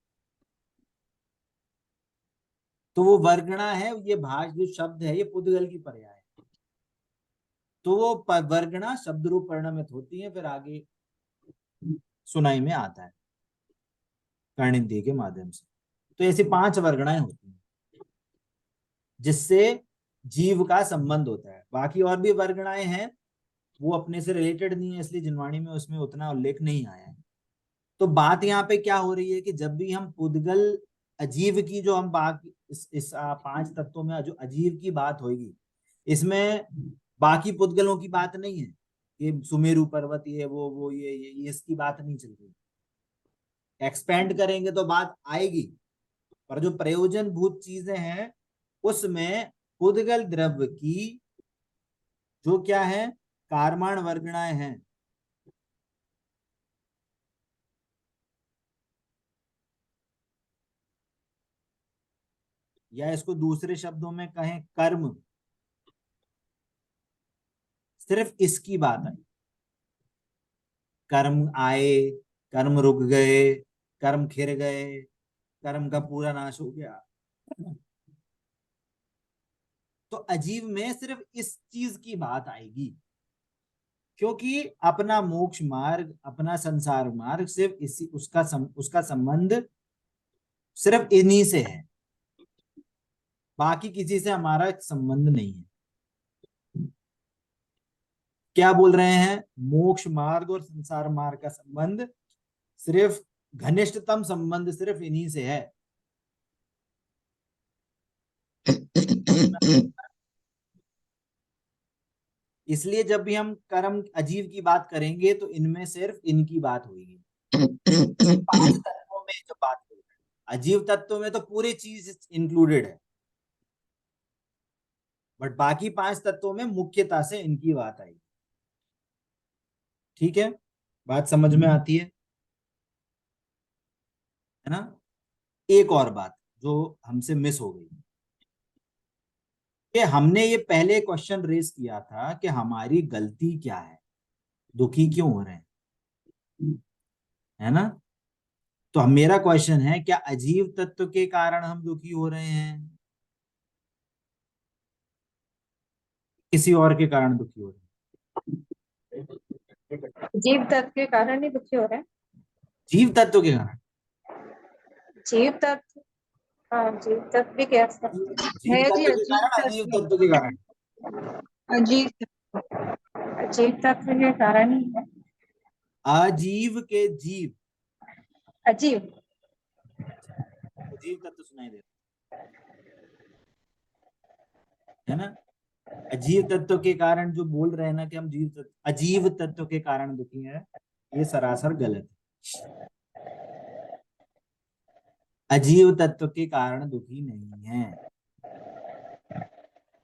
तो वो वर्गणा है, ये जो शब्द है ये पुद्गल की पर्याय है, तो वो वर्गणा शब्द रूप परिणमित होती है, फिर आगे सुनाई में आता है कर्णेंद्रिय के माध्यम से। तो ऐसे 5 वर्गणाएं होती हैं जिससे जीव का संबंध होता है। बाकी और भी वर्गणाएं हैं, वो अपने से रिलेटेड नहीं है, इसलिए जिनवाणी में उसमें उतना उल्लेख नहीं आया है। तो बात यहाँ पे क्या हो रही है कि जब भी हम पुद्गल अजीव की जो हम बाकी इस 5 तत्वों में जो अजीव की बात होगी, इसमें बाकी पुद्गलों की बात नहीं है, ये सुमेरु पर्वत ये वो ये इसकी बात नहीं चल रही। एक्सपेंड करेंगे तो बात आएगी, पर जो प्रयोजन भूत चीजें हैं उसमें पुद्गल द्रव्य की जो क्या है कारमान वर्गणाएं हैं, या इसको दूसरे शब्दों में कहें कर्म, सिर्फ इसकी बात आई। कर्म आए, कर्म रुक गए, कर्म खिर गए, कर्म का पूरा नाश हो गया। तो अजीव में सिर्फ इस चीज की बात आएगी, क्योंकि अपना मोक्ष मार्ग, अपना संसार मार्ग सिर्फ इसी उसका संबंध सिर्फ इन्हीं से है, बाकी किसी से हमारा संबंध नहीं है। क्या बोल रहे हैं, मोक्ष मार्ग और संसार मार्ग का संबंध सिर्फ घनिष्ठतम संबंध सिर्फ इन्हीं से है। इसलिए जब भी हम कर्म अजीव की बात करेंगे तो इनमें सिर्फ इनकी बात होगी। 5 तत्वों में जो बात हो रही है, अजीव तत्वों में तो पूरी चीज इंक्लूडेड है, बट बाकी 5 तत्वों में मुख्यता से इनकी बात आई। ठीक है, बात समझ में आती है ना। एक और बात जो हमसे मिस हो गई कि हमने ये पहले क्वेश्चन रेज किया था कि हमारी गलती क्या है, दुखी क्यों हो रहे हैं, है ना। तो मेरा क्वेश्चन है, क्या अजीव तत्व के कारण हम दुखी हो रहे हैं, किसी और के कारण दुखी हो रहे हैं? जीव तत्व के कारण ही दुखी हो रहे हैं। जीव तत्व के कारण, जीव तत्व, हाँ जीव तत्व भी कह सकते हैं। जीव है जी, तत्व के अजीब कारण, अजीव तत्व, तत्व के कारण, अजीब। जीव तत्व के कारण ही है। अजीव के जीव, अजीब, अजीव तत्व सुनाई दे है ना। अजीव तत्व के कारण जो बोल रहे हैं ना कि हम जीव तत्व, अजीव तत्व के कारण दुखी हैं, ये सरासर गलत है। अजीव तत्व के कारण दुखी नहीं है,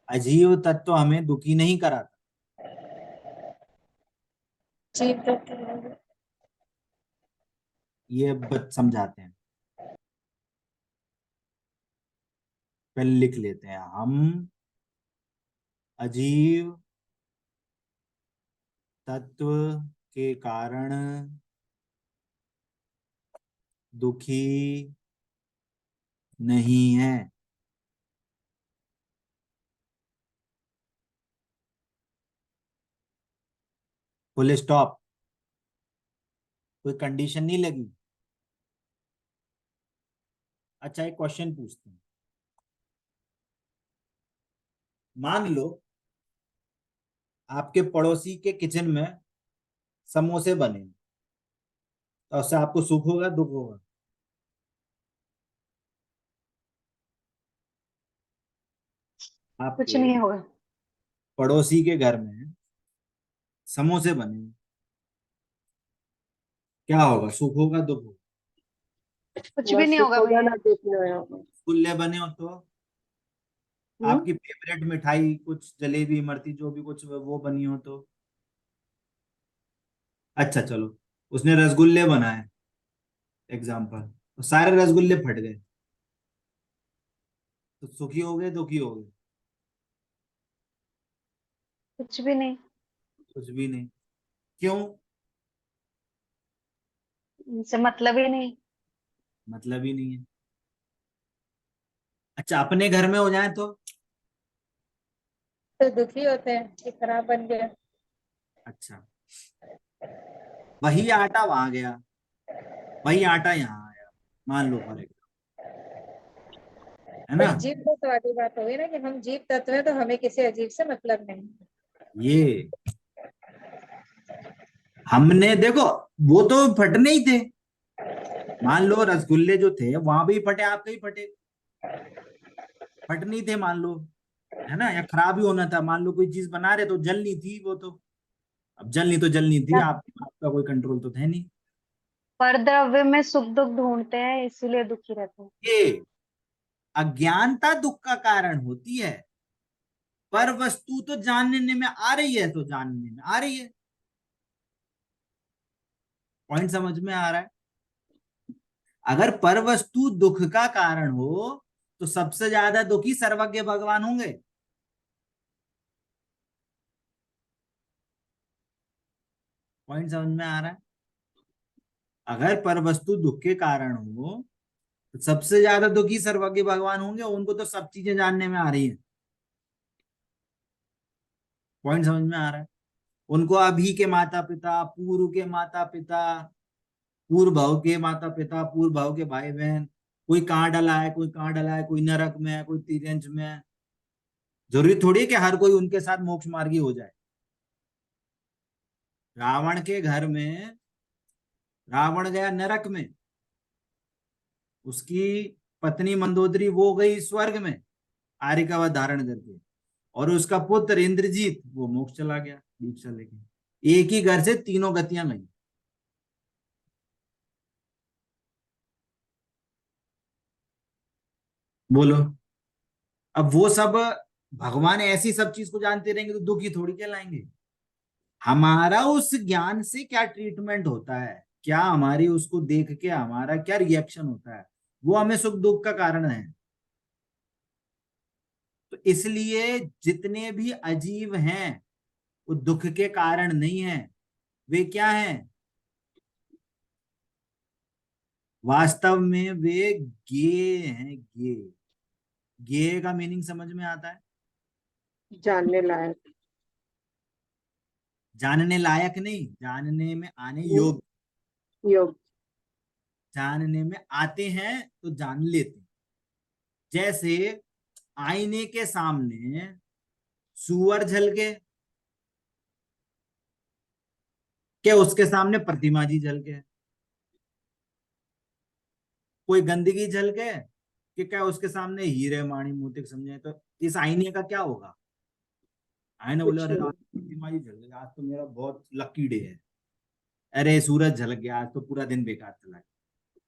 अजीव तत्व हमें दुखी नहीं कराता। जीव तत्व, ये समझाते हैं, पहले लिख लेते हैं। हम अजीव तत्व के कारण दुखी नहीं है। Full stop. कोई कंडीशन नहीं लगी। अच्छा, एक क्वेश्चन पूछते हैं। मान लो आपके पड़ोसी के किचन में समोसे बने, तो उससे आपको सुख होगा दुख होगा? कुछ आपके नहीं होगा। पड़ोसी के घर में समोसे बने, क्या होगा? सुख होगा दुख होगा? कुछ ना भी नहीं सुख होगा होगा भैया। ना दुख होगा। गुल्ले बने हो तो? हम्म। आपकी फेवरेट मिठाई कुछ जलेबी इमरती जो भी कुछ वो बनी हो तो? अच्छा चलो, उसने रसगुल्ले बनाए एग्जाम्पल, तो सारे रसगुल्ले फट गए, तो सुखी हो गए दुखी हो गए? कुछ भी नहीं। कुछ भी नहीं। क्यों? इनसे मतलब ही नहीं। मतलब ही नहीं है। अच्छा, अपने घर में हो जाए तो? तो दुखी होते हैं कि खराब बन गया। अच्छा, वही आटा वहां गया, वही आटा यहाँ आया, मान लो फॉर एग्जाम्पल, है तो ना? जीव तत्व वाली बात हो गई ना कि हम जीव तत्व है तो हमें किसी अजीब से मतलब नहीं। ये हमने देखो, वो तो फटने ही थे। मान लो रसगुल्ले जो थे वहां भी फटे, आपके ही फटे। फट नहीं थे मान लो, है ना? या खराब ही होना था, मान लो कोई चीज बना रहे तो जलनी थी वो तो। अब जलनी तो जलनी थी, आपका कोई कंट्रोल तो है नहीं। पर द्रव्य में सुख दुख ढूंढते हैं, इसीलिए दुखी रहते हैं। ये अज्ञानता दुख का कारण होती है, पर वस्तु तो जानने में आ रही है, तो जानने में आ रही है। पॉइंट समझ में आ रहा है? अगर पर वस्तु दुख का कारण हो, तो सबसे ज्यादा दुखी सर्वज्ञ भगवान होंगे। पॉइंट समझ में आ रहा है? अगर पर वस्तु दुख के कारण हो, तो सबसे ज्यादा दुखी सर्वज्ञ भगवान होंगे, उनको तो सब चीजें जानने में आ रही है। पॉइंट समझ में आ रहा है? उनको अभी के माता पिता, पूर्व के माता पिता, पूर्व भाव के माता पिता, पूर्व भाव के भाई बहन, कोई कहाँ डला है, कोई कहाँ डला है, कोई नरक में है, कोई तिरंज में है। जरूरी थोड़ी है कि हर कोई उनके साथ मोक्ष मार्गी हो जाए। रावण के घर में रावण गया नरक में, उसकी पत्नी मंदोदरी वो गई स्वर्ग में आर्य का वध धारण करके, और उसका पुत्र इंद्रजीत वो मोक्ष चला गया दीक्षा लेके। एक ही घर से तीनों गतियां गई। बोलो, अब वो सब भगवान ऐसी सब चीज को जानते रहेंगे तो दुखी थोड़ी कहलाएंगे? हमारा उस ज्ञान से क्या ट्रीटमेंट होता है, क्या हमारी उसको देख के हमारा क्या रिएक्शन होता है, वो हमें सुख दुख का कारण है। तो इसलिए जितने भी अजीव हैं वो दुख के कारण नहीं है। वे क्या हैं? वास्तव में वे ज्ञेय हैं। ज्ञेय, ज्ञेय का मीनिंग समझ में आता है? जानने लायक। जानने लायक नहीं, जानने में आने हम्म, योग्य। योग। जानने में आते हैं तो जान लेते हैं। जैसे आईने के सामने सुअर झलके, क्या उसके सामने प्रतिमा जी झलके? कोई गंदगी झलके, कि क्या उसके सामने हीरे माणी मोती समझे? तो इस आईने का क्या होगा? आईने बोले कुछ अरे आज नहीं। प्रतिमा जी झल गई, आज तो मेरा बहुत लकी डे है। अरे सूरज झलक गया, आज तो पूरा दिन बेकार चला गया।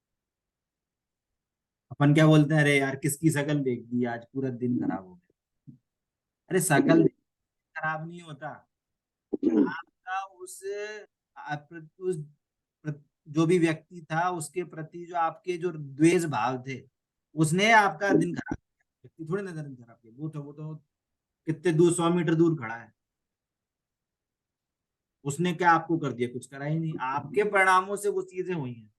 अपन क्या बोलते हैं? अरे यार किसकी शकल देख दी, आज पूरा दिन खराब हो गया। अरे शकल खराब नहीं होता, आपका उस जो भी व्यक्ति था उसके प्रति जो आपके जो द्वेष भाव थे, उसने आपका दिन खराब किया। व्यक्ति थोड़ी ना दिन खराब किया, वो तो कितने दूर, 100 मीटर दूर खड़ा है। उसने क्या आपको कर दिया? कुछ करा ही नहीं, आपके परिणामों से वो चीजें हुई हैं।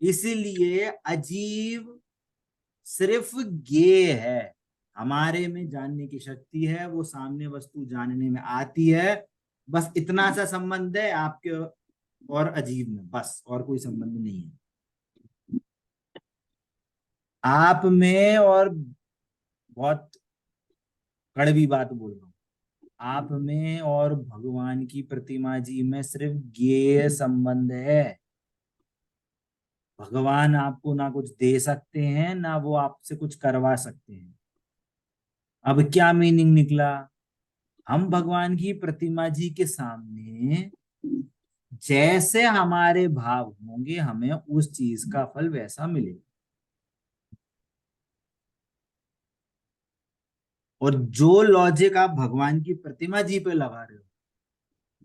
इसीलिए अजीब सिर्फ गेय है, हमारे में जानने की शक्ति है, वो सामने वस्तु जानने में आती है, बस इतना सा संबंध है आपके और अजीब में, बस और कोई संबंध नहीं है आप में। और बहुत कड़वी बात बोल रहा हूं, आप में और भगवान की प्रतिमा जी में सिर्फ गेय संबंध है। भगवान आपको ना कुछ दे सकते हैं, ना वो आपसे कुछ करवा सकते हैं। अब क्या मीनिंग निकला, हम भगवान की प्रतिमा जी के सामने जैसे हमारे भाव होंगे, हमें उस चीज का फल वैसा मिलेगा। और जो लॉजिक आप भगवान की प्रतिमा जी पे लगा रहे हो,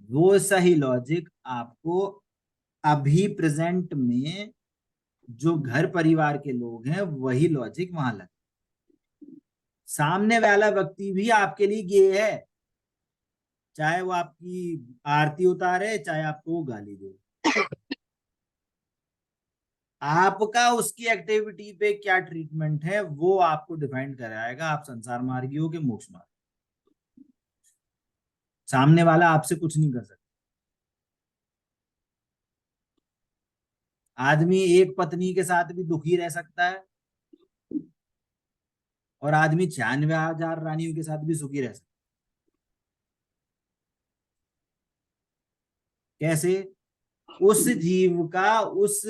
वो सही लॉजिक आपको अभी प्रेजेंट में जो घर परिवार के लोग हैं वही लॉजिक वहां लगे। सामने वाला व्यक्ति भी आपके लिए गे है, चाहे वो आपकी आरती उतारे, चाहे आपको वो गाली दे। आपका उसकी एक्टिविटी पे क्या ट्रीटमेंट है वो आपको डिफाइन कराएगा, आप संसार मार्गी हो कि मोक्ष मार्ग। सामने वाला आपसे कुछ नहीं कर सकता। आदमी एक पत्नी के साथ भी दुखी रह सकता है और आदमी 96,000 रानियों के साथ भी सुखी रह सकता है। कैसे? उस जीव का उस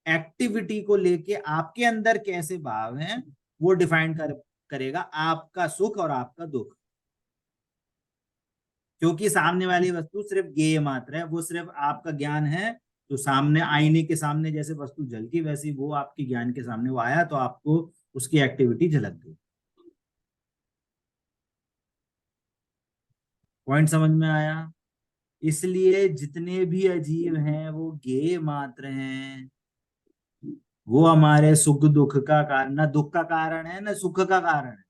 एक्टिविटी को लेके आपके अंदर कैसे भाव हैं वो डिफाइन करेगा आपका सुख और आपका दुख। क्योंकि सामने वाली वस्तु सिर्फ गेय मात्र है, वो सिर्फ आपका ज्ञान है। तो सामने आईने के सामने जैसे वस्तु झलकी, वैसी वो आपके ज्ञान के सामने वो आया तो आपको उसकी एक्टिविटी झलक गई। पॉइंट समझ में आया? इसलिए जितने भी अजीब हैं वो गेय मात्र हैं। वो हमारे सुख दुख का कारण, ना दुख का कारण है ना सुख का कारण है।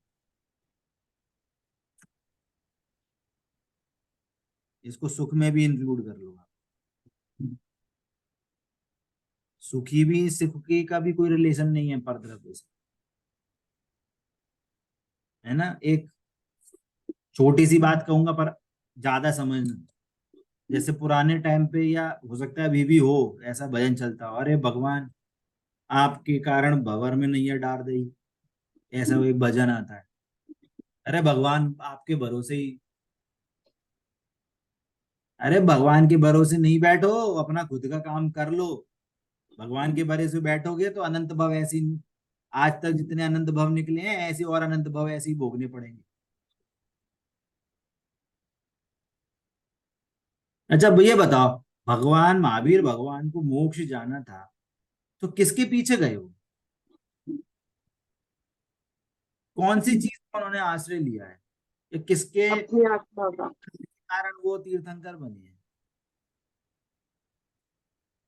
इसको सुख में भी इंक्लूड कर लो आप। सुखी भी सुखी का भी कोई रिलेशन नहीं है परद्रव्य से, है ना। एक छोटी सी बात कहूंगा पर ज्यादा समझना। जैसे पुराने टाइम पे या हो सकता है अभी भी हो, ऐसा भजन चलता हो, अरे भगवान आपके कारण भंवर में नैया डार दी, ऐसा वो एक भजन आता है। अरे भगवान आपके भरोसे ही, अरे भगवान के भरोसे नहीं बैठो, अपना खुद का काम कर लो। भगवान के भरोसे बैठोगे तो अनंत भव ऐसी, आज तक जितने अनंत भव निकले हैं ऐसे और अनंत भव ऐसे ही भोगने पड़ेंगे। अच्छा भैया बताओ, भगवान महावीर भगवान को मोक्ष जाना था तो किसके पीछे गए वो? कौन सी चीज का उन्होंने आश्रय लिया है, या किसके अपनी आत्मा का। कारण वो तीर्थंकर बने हैं?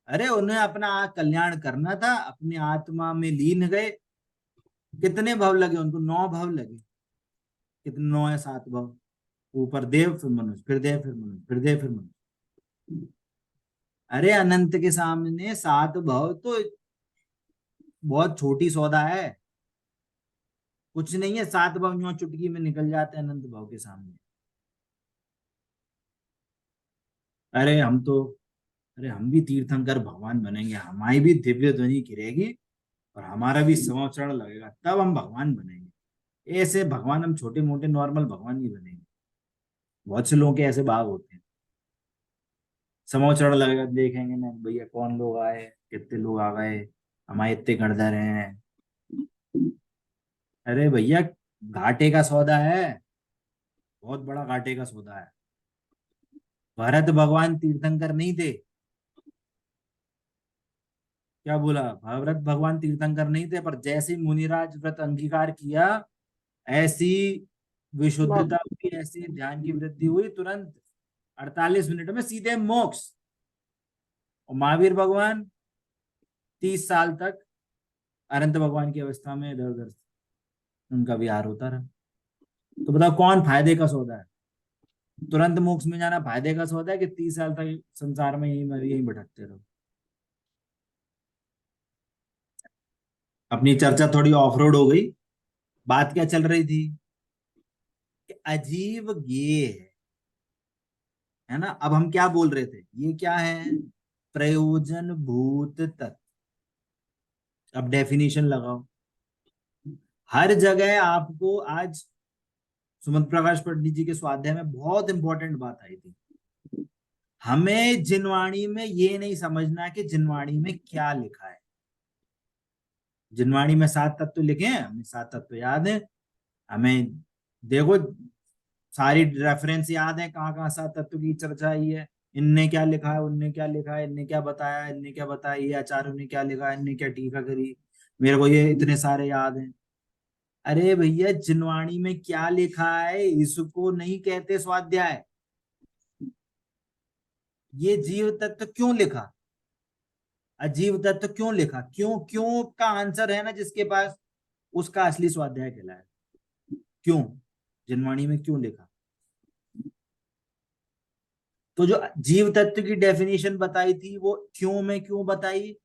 अरे उन्हें अपना कल्याण करना था, अपनी आत्मा में लीन गए। कितने भव लगे उनको? 9 भव लगे। कितने? 9 या 7 भव। ऊपर देव, फिर मनुष्य, फिर देव, फिर मनुष्य, फिर देव, फिर मनुष्य। अरे अनंत के सामने 7 भव तो बहुत छोटी सौदा है, कुछ नहीं है। 7 भव यूं चुटकी में निकल जाते हैं अनंत भव के सामने। अरे हम तो, अरे हम भी तीर्थंकर भगवान बनेंगे, हमारी भी दिव्य ध्वनि गिरेगी और हमारा भी समोचरण लगेगा, तब हम भगवान बनेंगे। ऐसे भगवान हम छोटे मोटे नॉर्मल भगवान नहीं बनेंगे। बहुत से लोगों के ऐसे भाव होते हैं। समोचरण लगेगा, देखेंगे ना भैया कौन लोग आए, कितने लोग आ गए, हमारे इतने गणधर हैं। अरे भैया घाटे का सौदा है, बहुत बड़ा घाटे का सौदा है। भरत भगवान तीर्थंकर नहीं थे? क्या बोला? भरत भगवान तीर्थंकर नहीं थे, पर जैसे मुनिराज व्रत अंगीकार किया, ऐसी विशुद्धता हुई, ऐसी ध्यान की वृद्धि हुई, तुरंत 48 मिनट में सीधे मोक्ष। और महावीर भगवान 30 साल तक अनंत भगवान की अवस्था में इधर उधर उनका विहार होता रहा। तो बताओ कौन फायदे का सौदा है? तुरंत मोक्ष में जाना फायदे का सौदा है कि 30 साल तक संसार में यही भटकते रहो? अपनी चर्चा थोड़ी ऑफ रोड हो गई। बात क्या चल रही थी कि अजीव गेय है ना। अब हम क्या बोल रहे थे, ये क्या है, प्रयोजन भूत तत्व। अब डेफिनेशन लगाओ। हर जगह आपको आज सुमंत प्रकाश पंडित जी के स्वाध्याय में बहुत इंपॉर्टेंट बात आई थी। हमें जिनवाणी में ये नहीं समझना कि जिनवाणी में क्या लिखा है। जिनवाणी में 7 तत्व लिखे हैं, हमें 7 तत्व याद है। हमें देखो सारी रेफरेंस याद है, कहाँ कहाँ 7 तत्व की चर्चा आई है, इनने क्या लिखा है, उनने क्या लिखा है, इनने क्या बताया, इनने क्या बताया, ये आचार्यों ने क्या लिखा, इनने क्या टीका करी, मेरे को ये इतने सारे याद हैं। अरे भैया, जिनवाणी में क्या लिखा है इसको नहीं कहते स्वाध्याय। ये जीव तत्व क्यों लिखा, अजीव तत्व क्यों लिखा, क्यों क्यों का आंसर है ना जिसके पास, उसका असली स्वाध्याय कहलाए। क्यों जिनवाणी में क्यों लिखा। तो जो जीव तत्व की डेफिनेशन बताई थी वो क्यों में क्यों बताई,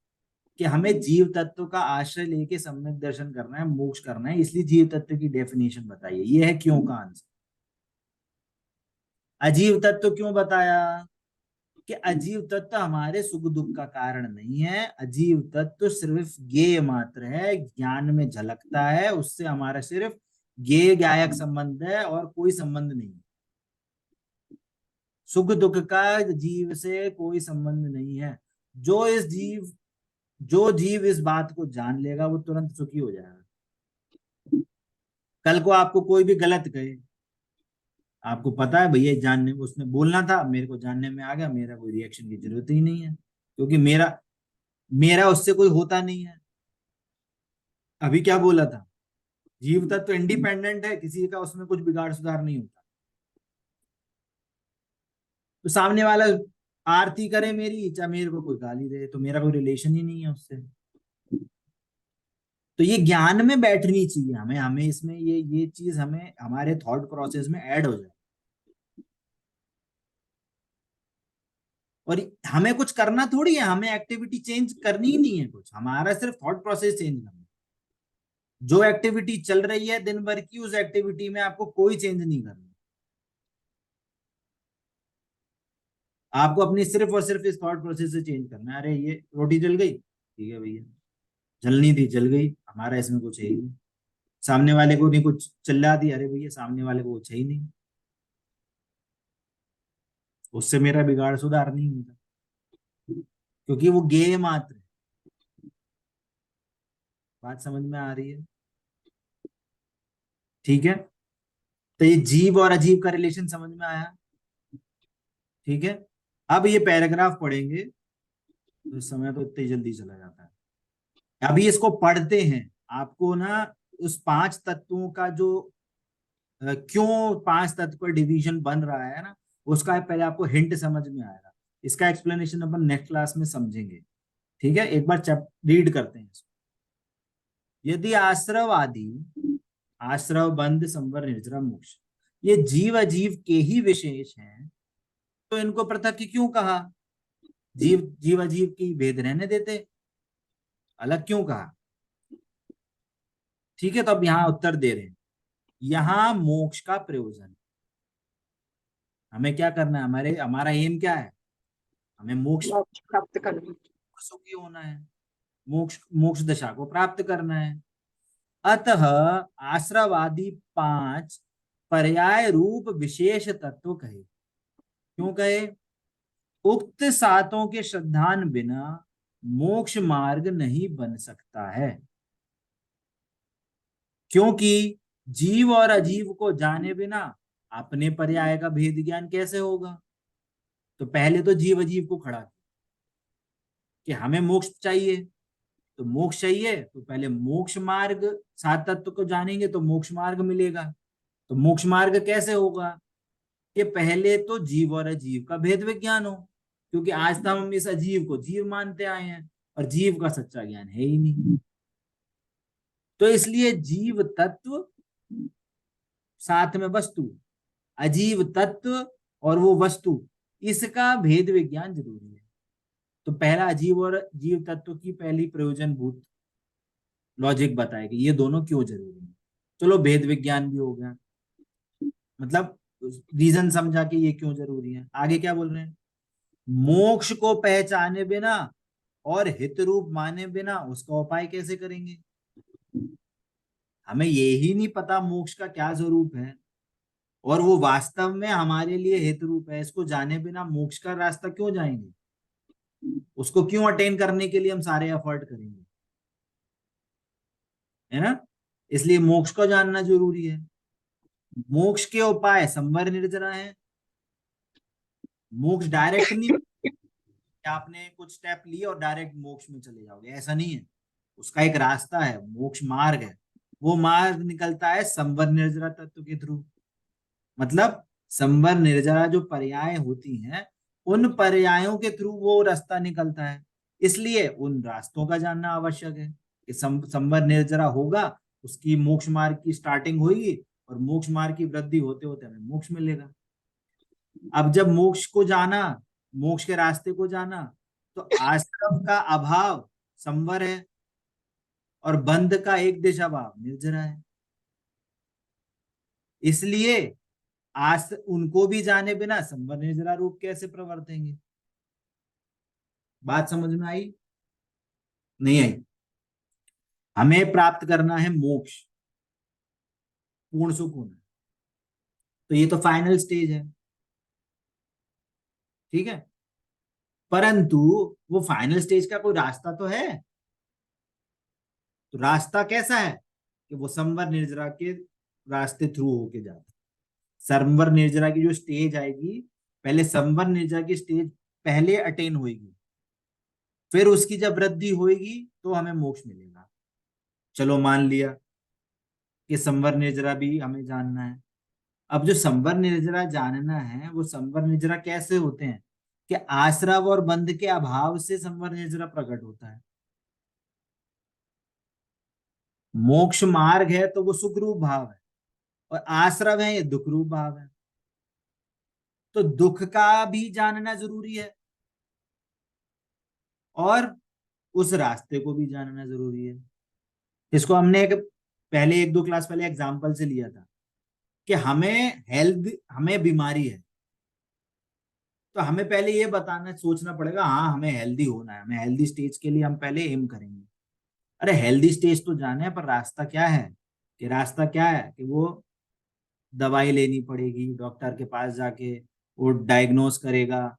कि हमें जीव तत्व का आश्रय लेके सम्यक दर्शन करना है, मोक्ष करना है, इसलिए जीव तत्व की डेफिनेशन बताई है। ये है क्यों का आंसर। अजीव तत्व क्यों बताया, कि अजीव तत्व हमारे सुख दुख का कारण नहीं है। अजीव तत्व सिर्फ ज्ञेय मात्र है, ज्ञान में झलकता है, उससे हमारा सिर्फ ज्ञेय ज्ञायक संबंध है और कोई संबंध नहीं। सुख दुख का जीव से कोई संबंध नहीं है। जो जीव इस बात को जान लेगा वो तुरंत सुखी हो जाएगा। कल को आपको कोई भी गलत कहे, आपको पता है भैया जानने, उसने बोलना था, मेरे को जानने में आ गया, मेरा कोई रिएक्शन की जरूरत ही नहीं है, क्योंकि मेरा मेरा उससे कोई होता नहीं है। अभी क्या बोला था, जीव तत्व तो इंडिपेंडेंट है, किसी का उसमें कुछ बिगाड़ सुधार नहीं होता। तो सामने वाला आरती करे मेरी, चाहे मेरे को कोई गाली दे, तो मेरा कोई रिलेशन ही नहीं है उससे। तो ये ज्ञान में बैठनी चाहिए हमें, हमें इसमें ये चीज हमें हमारे थॉट प्रोसेस में ऐड हो जाए। और हमें कुछ करना थोड़ी है, हमें एक्टिविटी चेंज करनी ही नहीं है कुछ, हमारा सिर्फ थॉट प्रोसेस चेंज करना है। जो एक्टिविटी चल रही है दिन भर की, उस एक्टिविटी में आपको कोई चेंज नहीं करना। आपको अपनी सिर्फ और सिर्फ इस थॉट प्रोसेस से चेंज करना है। अरे ये रोटी जल गई, ठीक है भैया, जलनी थी जल गई, हमारा इसमें कुछ है ही नहीं। सामने वाले को नहीं कुछ चिल्ला दी, अरे भैया सामने वाले को कुछ है ही नहीं, उससे मेरा बिगाड़ सुधार नहीं होता, क्योंकि वो गेय मात्र है। बात समझ में आ रही है, ठीक है। तो ये जीव और अजीव का रिलेशन समझ में आया, ठीक है। अब ये पैराग्राफ पढ़ेंगे तो समय तो इतनी जल्दी चला जाता है। अभी इसको पढ़ते हैं, आपको ना उस 5 तत्वों का जो क्यों 5 तत्व पर डिवीजन बन रहा है ना, उसका पहले आपको हिंट समझ में आएगा। इसका एक्सप्लेनेशन अपन नेक्स्ट क्लास में समझेंगे, ठीक है। एक बार रीड करते हैं इसको। यदि आश्रव आदि, आश्रव बंध संवर निर्जरा मोक्ष, ये जीव अजीव के ही विशेष हैं, तो इनको पृथक क्यों कहा। जीव अजीव की भेद रहने देते, अलग क्यों कहा, ठीक है। तो अब यहाँ उत्तर दे रहे हैं, यहाँ मोक्ष का प्रयोजन, हमें क्या करना है, हमारा एम क्या है, हमें मोक्ष मोक्ष प्राप्त करना। सुखी होना है, मोक्ष मोक्ष दशा को प्राप्त करना है। अतः आश्रवादी 5 पर्याय रूप विशेष तत्व कहे। क्यों कहे, उक्त सातों के श्रद्धान बिना मोक्ष मार्ग नहीं बन सकता है, क्योंकि जीव और अजीव को जाने बिना अपने पर्याय का भेद ज्ञान कैसे होगा। तो पहले तो जीव अजीव को खड़ा किया कि हमें मोक्ष चाहिए, तो मोक्ष चाहिए तो पहले मोक्ष मार्ग, 7 तत्व को जानेंगे तो मोक्ष मार्ग मिलेगा। तो मोक्ष मार्ग कैसे होगा, कि पहले तो जीव और अजीव का भेद विज्ञान हो, क्योंकि आज तक हम इस अजीव को जीव मानते आए हैं और जीव का सच्चा ज्ञान है ही नहीं। तो इसलिए जीव तत्व साथ में वस्तु, अजीव तत्व और वो वस्तु, इसका भेद विज्ञान जरूरी है। तो पहला अजीव और जीव तत्व की पहली प्रयोजन भूत लॉजिक बताए कि ये दोनों क्यों जरूरी है। चलो भेद विज्ञान भी हो गया, मतलब रीजन समझा कि ये क्यों जरूरी है। आगे क्या बोल रहे हैं, मोक्ष को पहचाने बिना और हित रूप माने बिना उसका उपाय कैसे करेंगे। हमें ये ही नहीं पता मोक्ष का क्या स्वरूप है और वो वास्तव में हमारे लिए हित रूप है, इसको जाने बिना मोक्ष का रास्ता क्यों जाएंगे, उसको क्यों अटेन करने के लिए हम सारे एफर्ट करेंगे, है ना। इसलिए मोक्ष को जानना जरूरी है। मोक्ष के उपाय संवर निर्जरा है। मोक्ष डायरेक्ट नहीं कि आपने कुछ स्टेप लिए और डायरेक्ट मोक्ष में चले जाओगे, ऐसा नहीं है। उसका एक रास्ता है, मोक्ष मार्ग है। वो मार्ग निकलता है संवर निर्जरा तत्व के थ्रू। मतलब संवर निर्जरा जो पर्याय होती हैं, उन पर्यायों के थ्रू वो रास्ता निकलता है। इसलिए उन रास्तों का जानना आवश्यक है कि संवर निर्जरा होगा, उसकी मोक्ष मार्ग की स्टार्टिंग होगी और मोक्ष मार्ग की वृद्धि होते होते हमें मोक्ष मिलेगा। अब जब मोक्ष को जाना, मोक्ष के रास्ते को जाना, तो आश्रम का अभाव संवर है और बंध का एक दिशा भाव निर्जरा है। इसलिए आस उनको भी जाने बिना संवर निर्जरा रूप कैसे प्रवर्तेंगे। बात समझ में आई, नहीं आई। हमें प्राप्त करना है मोक्ष, पूर्ण सुख होना, तो ये तो फाइनल स्टेज है, ठीक है। परंतु वो फाइनल स्टेज का कोई रास्ता तो है। तो रास्ता कैसा है कि वो संवर निर्जरा के रास्ते थ्रू होके जाता है। संवर निर्जरा की जो स्टेज आएगी, पहले संवर निर्जरा की स्टेज पहले अटेन होगी, फिर उसकी जब वृद्धि होगी तो हमें मोक्ष मिलेगा। चलो मान लिया कि संवर निर्जरा भी हमें जानना है। अब जो संवर निर्जरा जानना है, वो संवर निर्जरा कैसे होते हैं कि आश्रव और बंध के अभाव से संवर निर्जरा प्रकट होता है। मोक्ष मार्ग है तो वो सुख रूप भाव है, और आश्रव है ये दुख रूप भाव है। तो दुख का भी जानना जरूरी है और उस रास्ते को भी जानना जरूरी है। इसको हमने पहले एक दो क्लास पहले एग्जाम्पल से लिया था कि हमें बीमारी है, तो हमें पहले ये बताना सोचना पड़ेगा, हाँ हमें हेल्दी होना है, हमें हेल्दी स्टेज के लिए हम पहले एम करेंगे। अरे हेल्दी स्टेज तो जाने हैं, पर रास्ता क्या है, कि रास्ता क्या है कि वो दवाई लेनी पड़ेगी, डॉक्टर के पास जाके वो डायग्नोस करेगा,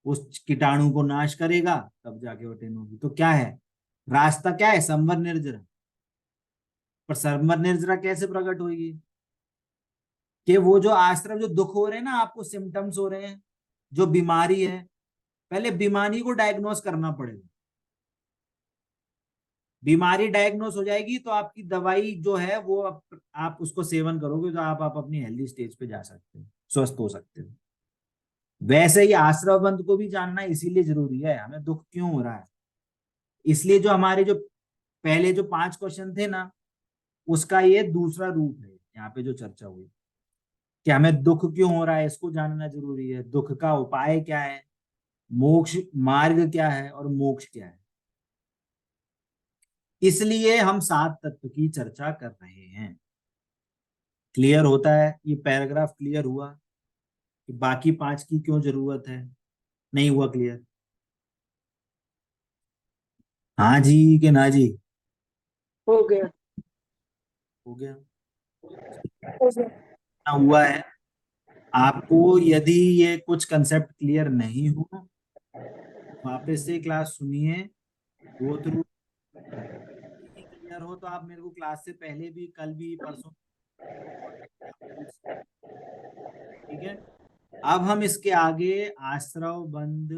उस कीटाणु को नाश करेगा, तब जाके वो टेन होगी। तो क्या है रास्ता, क्या है संवर निर्जरा। पर संवर निर्जरा कैसे प्रकट होगी कि वो जो आश्रम, जो दुख हो रहे हैं ना आपको, सिम्टम्स हो रहे हैं, जो बीमारी है, पहले बीमारी को डायग्नोस करना पड़ेगा। बीमारी डायग्नोस हो जाएगी तो आपकी दवाई जो है वो आप उसको सेवन करोगे तो आप अपनी हेल्दी स्टेज पे जा सकते हो, स्वस्थ हो सकते हो। वैसे ही आश्रव बंध को भी जानना इसीलिए जरूरी है, हमें दुख क्यों हो रहा है। इसलिए जो हमारे जो पहले जो 5 क्वेश्चन थे ना, उसका ये दूसरा रूप है यहाँ पे जो चर्चा हुई कि हमें दुख क्यों हो रहा है, इसको जानना जरूरी है। दुख का उपाय क्या है, मोक्ष मार्ग क्या है और मोक्ष क्या है। इसलिए हम 7 तत्व की चर्चा कर रहे हैं। क्लियर होता है, ये पैराग्राफ क्लियर हुआ कि बाकी 5 की क्यों जरूरत है, नहीं हुआ क्लियर। हाँ जी कि ना जी, हो गया। हो गया, हो गया। ना हुआ है। आपको यदि ये कुछ कंसेप्ट क्लियर नहीं हो, वापस से क्लास सुनिए, गो थ्रू। नहीं क्लियर हो तो आप मेरे को क्लास से पहले भी, कल भी, परसों आप पूछ सकते हैं, ठीक है। अब हम इसके आगे आश्रव बंध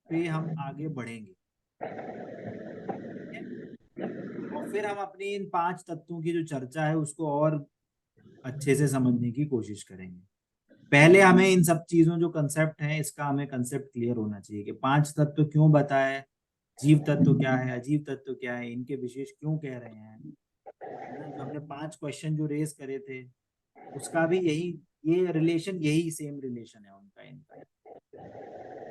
पे हम आगे बढ़ेंगे, ठीक है? और फिर हम अपनी इन 5 तत्वों की जो चर्चा है उसको और अच्छे से समझने की कोशिश करेंगे। पहले हमें इन सब चीजों जो कंसेप्ट है, इसका हमें कंसेप्ट क्लियर होना चाहिए कि 5 तत्व क्यों बताए, जीव तत्व क्या है, अजीव तत्व क्या है, इनके विशेष क्यों कह रहे हैं, है ना। जो हमने 5 क्वेश्चन जो रेज करे थे, उसका भी यही, ये रिलेशन, यही सेम रिलेशन है उनका, इनका,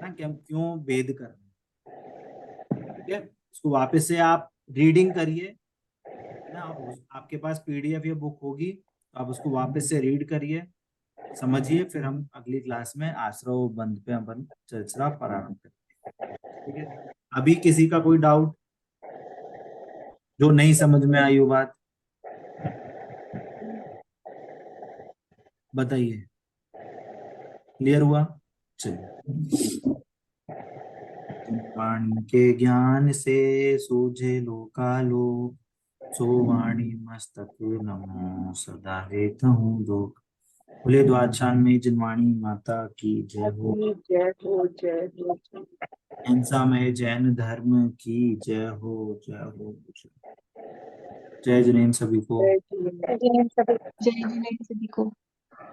ना कि हम क्यों भेद कर रहे हैं, ठीक है। इसको वापस से आप रीडिंग करिए, ना, आपके पास पीडीएफ या बुक होगी तो आप उसको वापस से रीड करिए, समझिए, फिर हम अगली क्लास में आश्रव बंद पे अपन चर्चा प्रारंभ करेंगे। ठीक है, अभी किसी का कोई डाउट जो नहीं समझ में आई हो बात बताइए, क्लियर हुआ? चलिए। वाणी के ज्ञान से सूझे लोकालो, सो वाणी मस्तक नमो सदा हेतहु लोक। खुले द्वादशान में जिनवाणी माता की जय हो। जय हो जय हो जय। अहिंसा में जैन धर्म की जय हो, जय हो। जय जिनेन्द्र सभी को। जय जिनेन्द्र। जय जिनेन्द्र सभी को।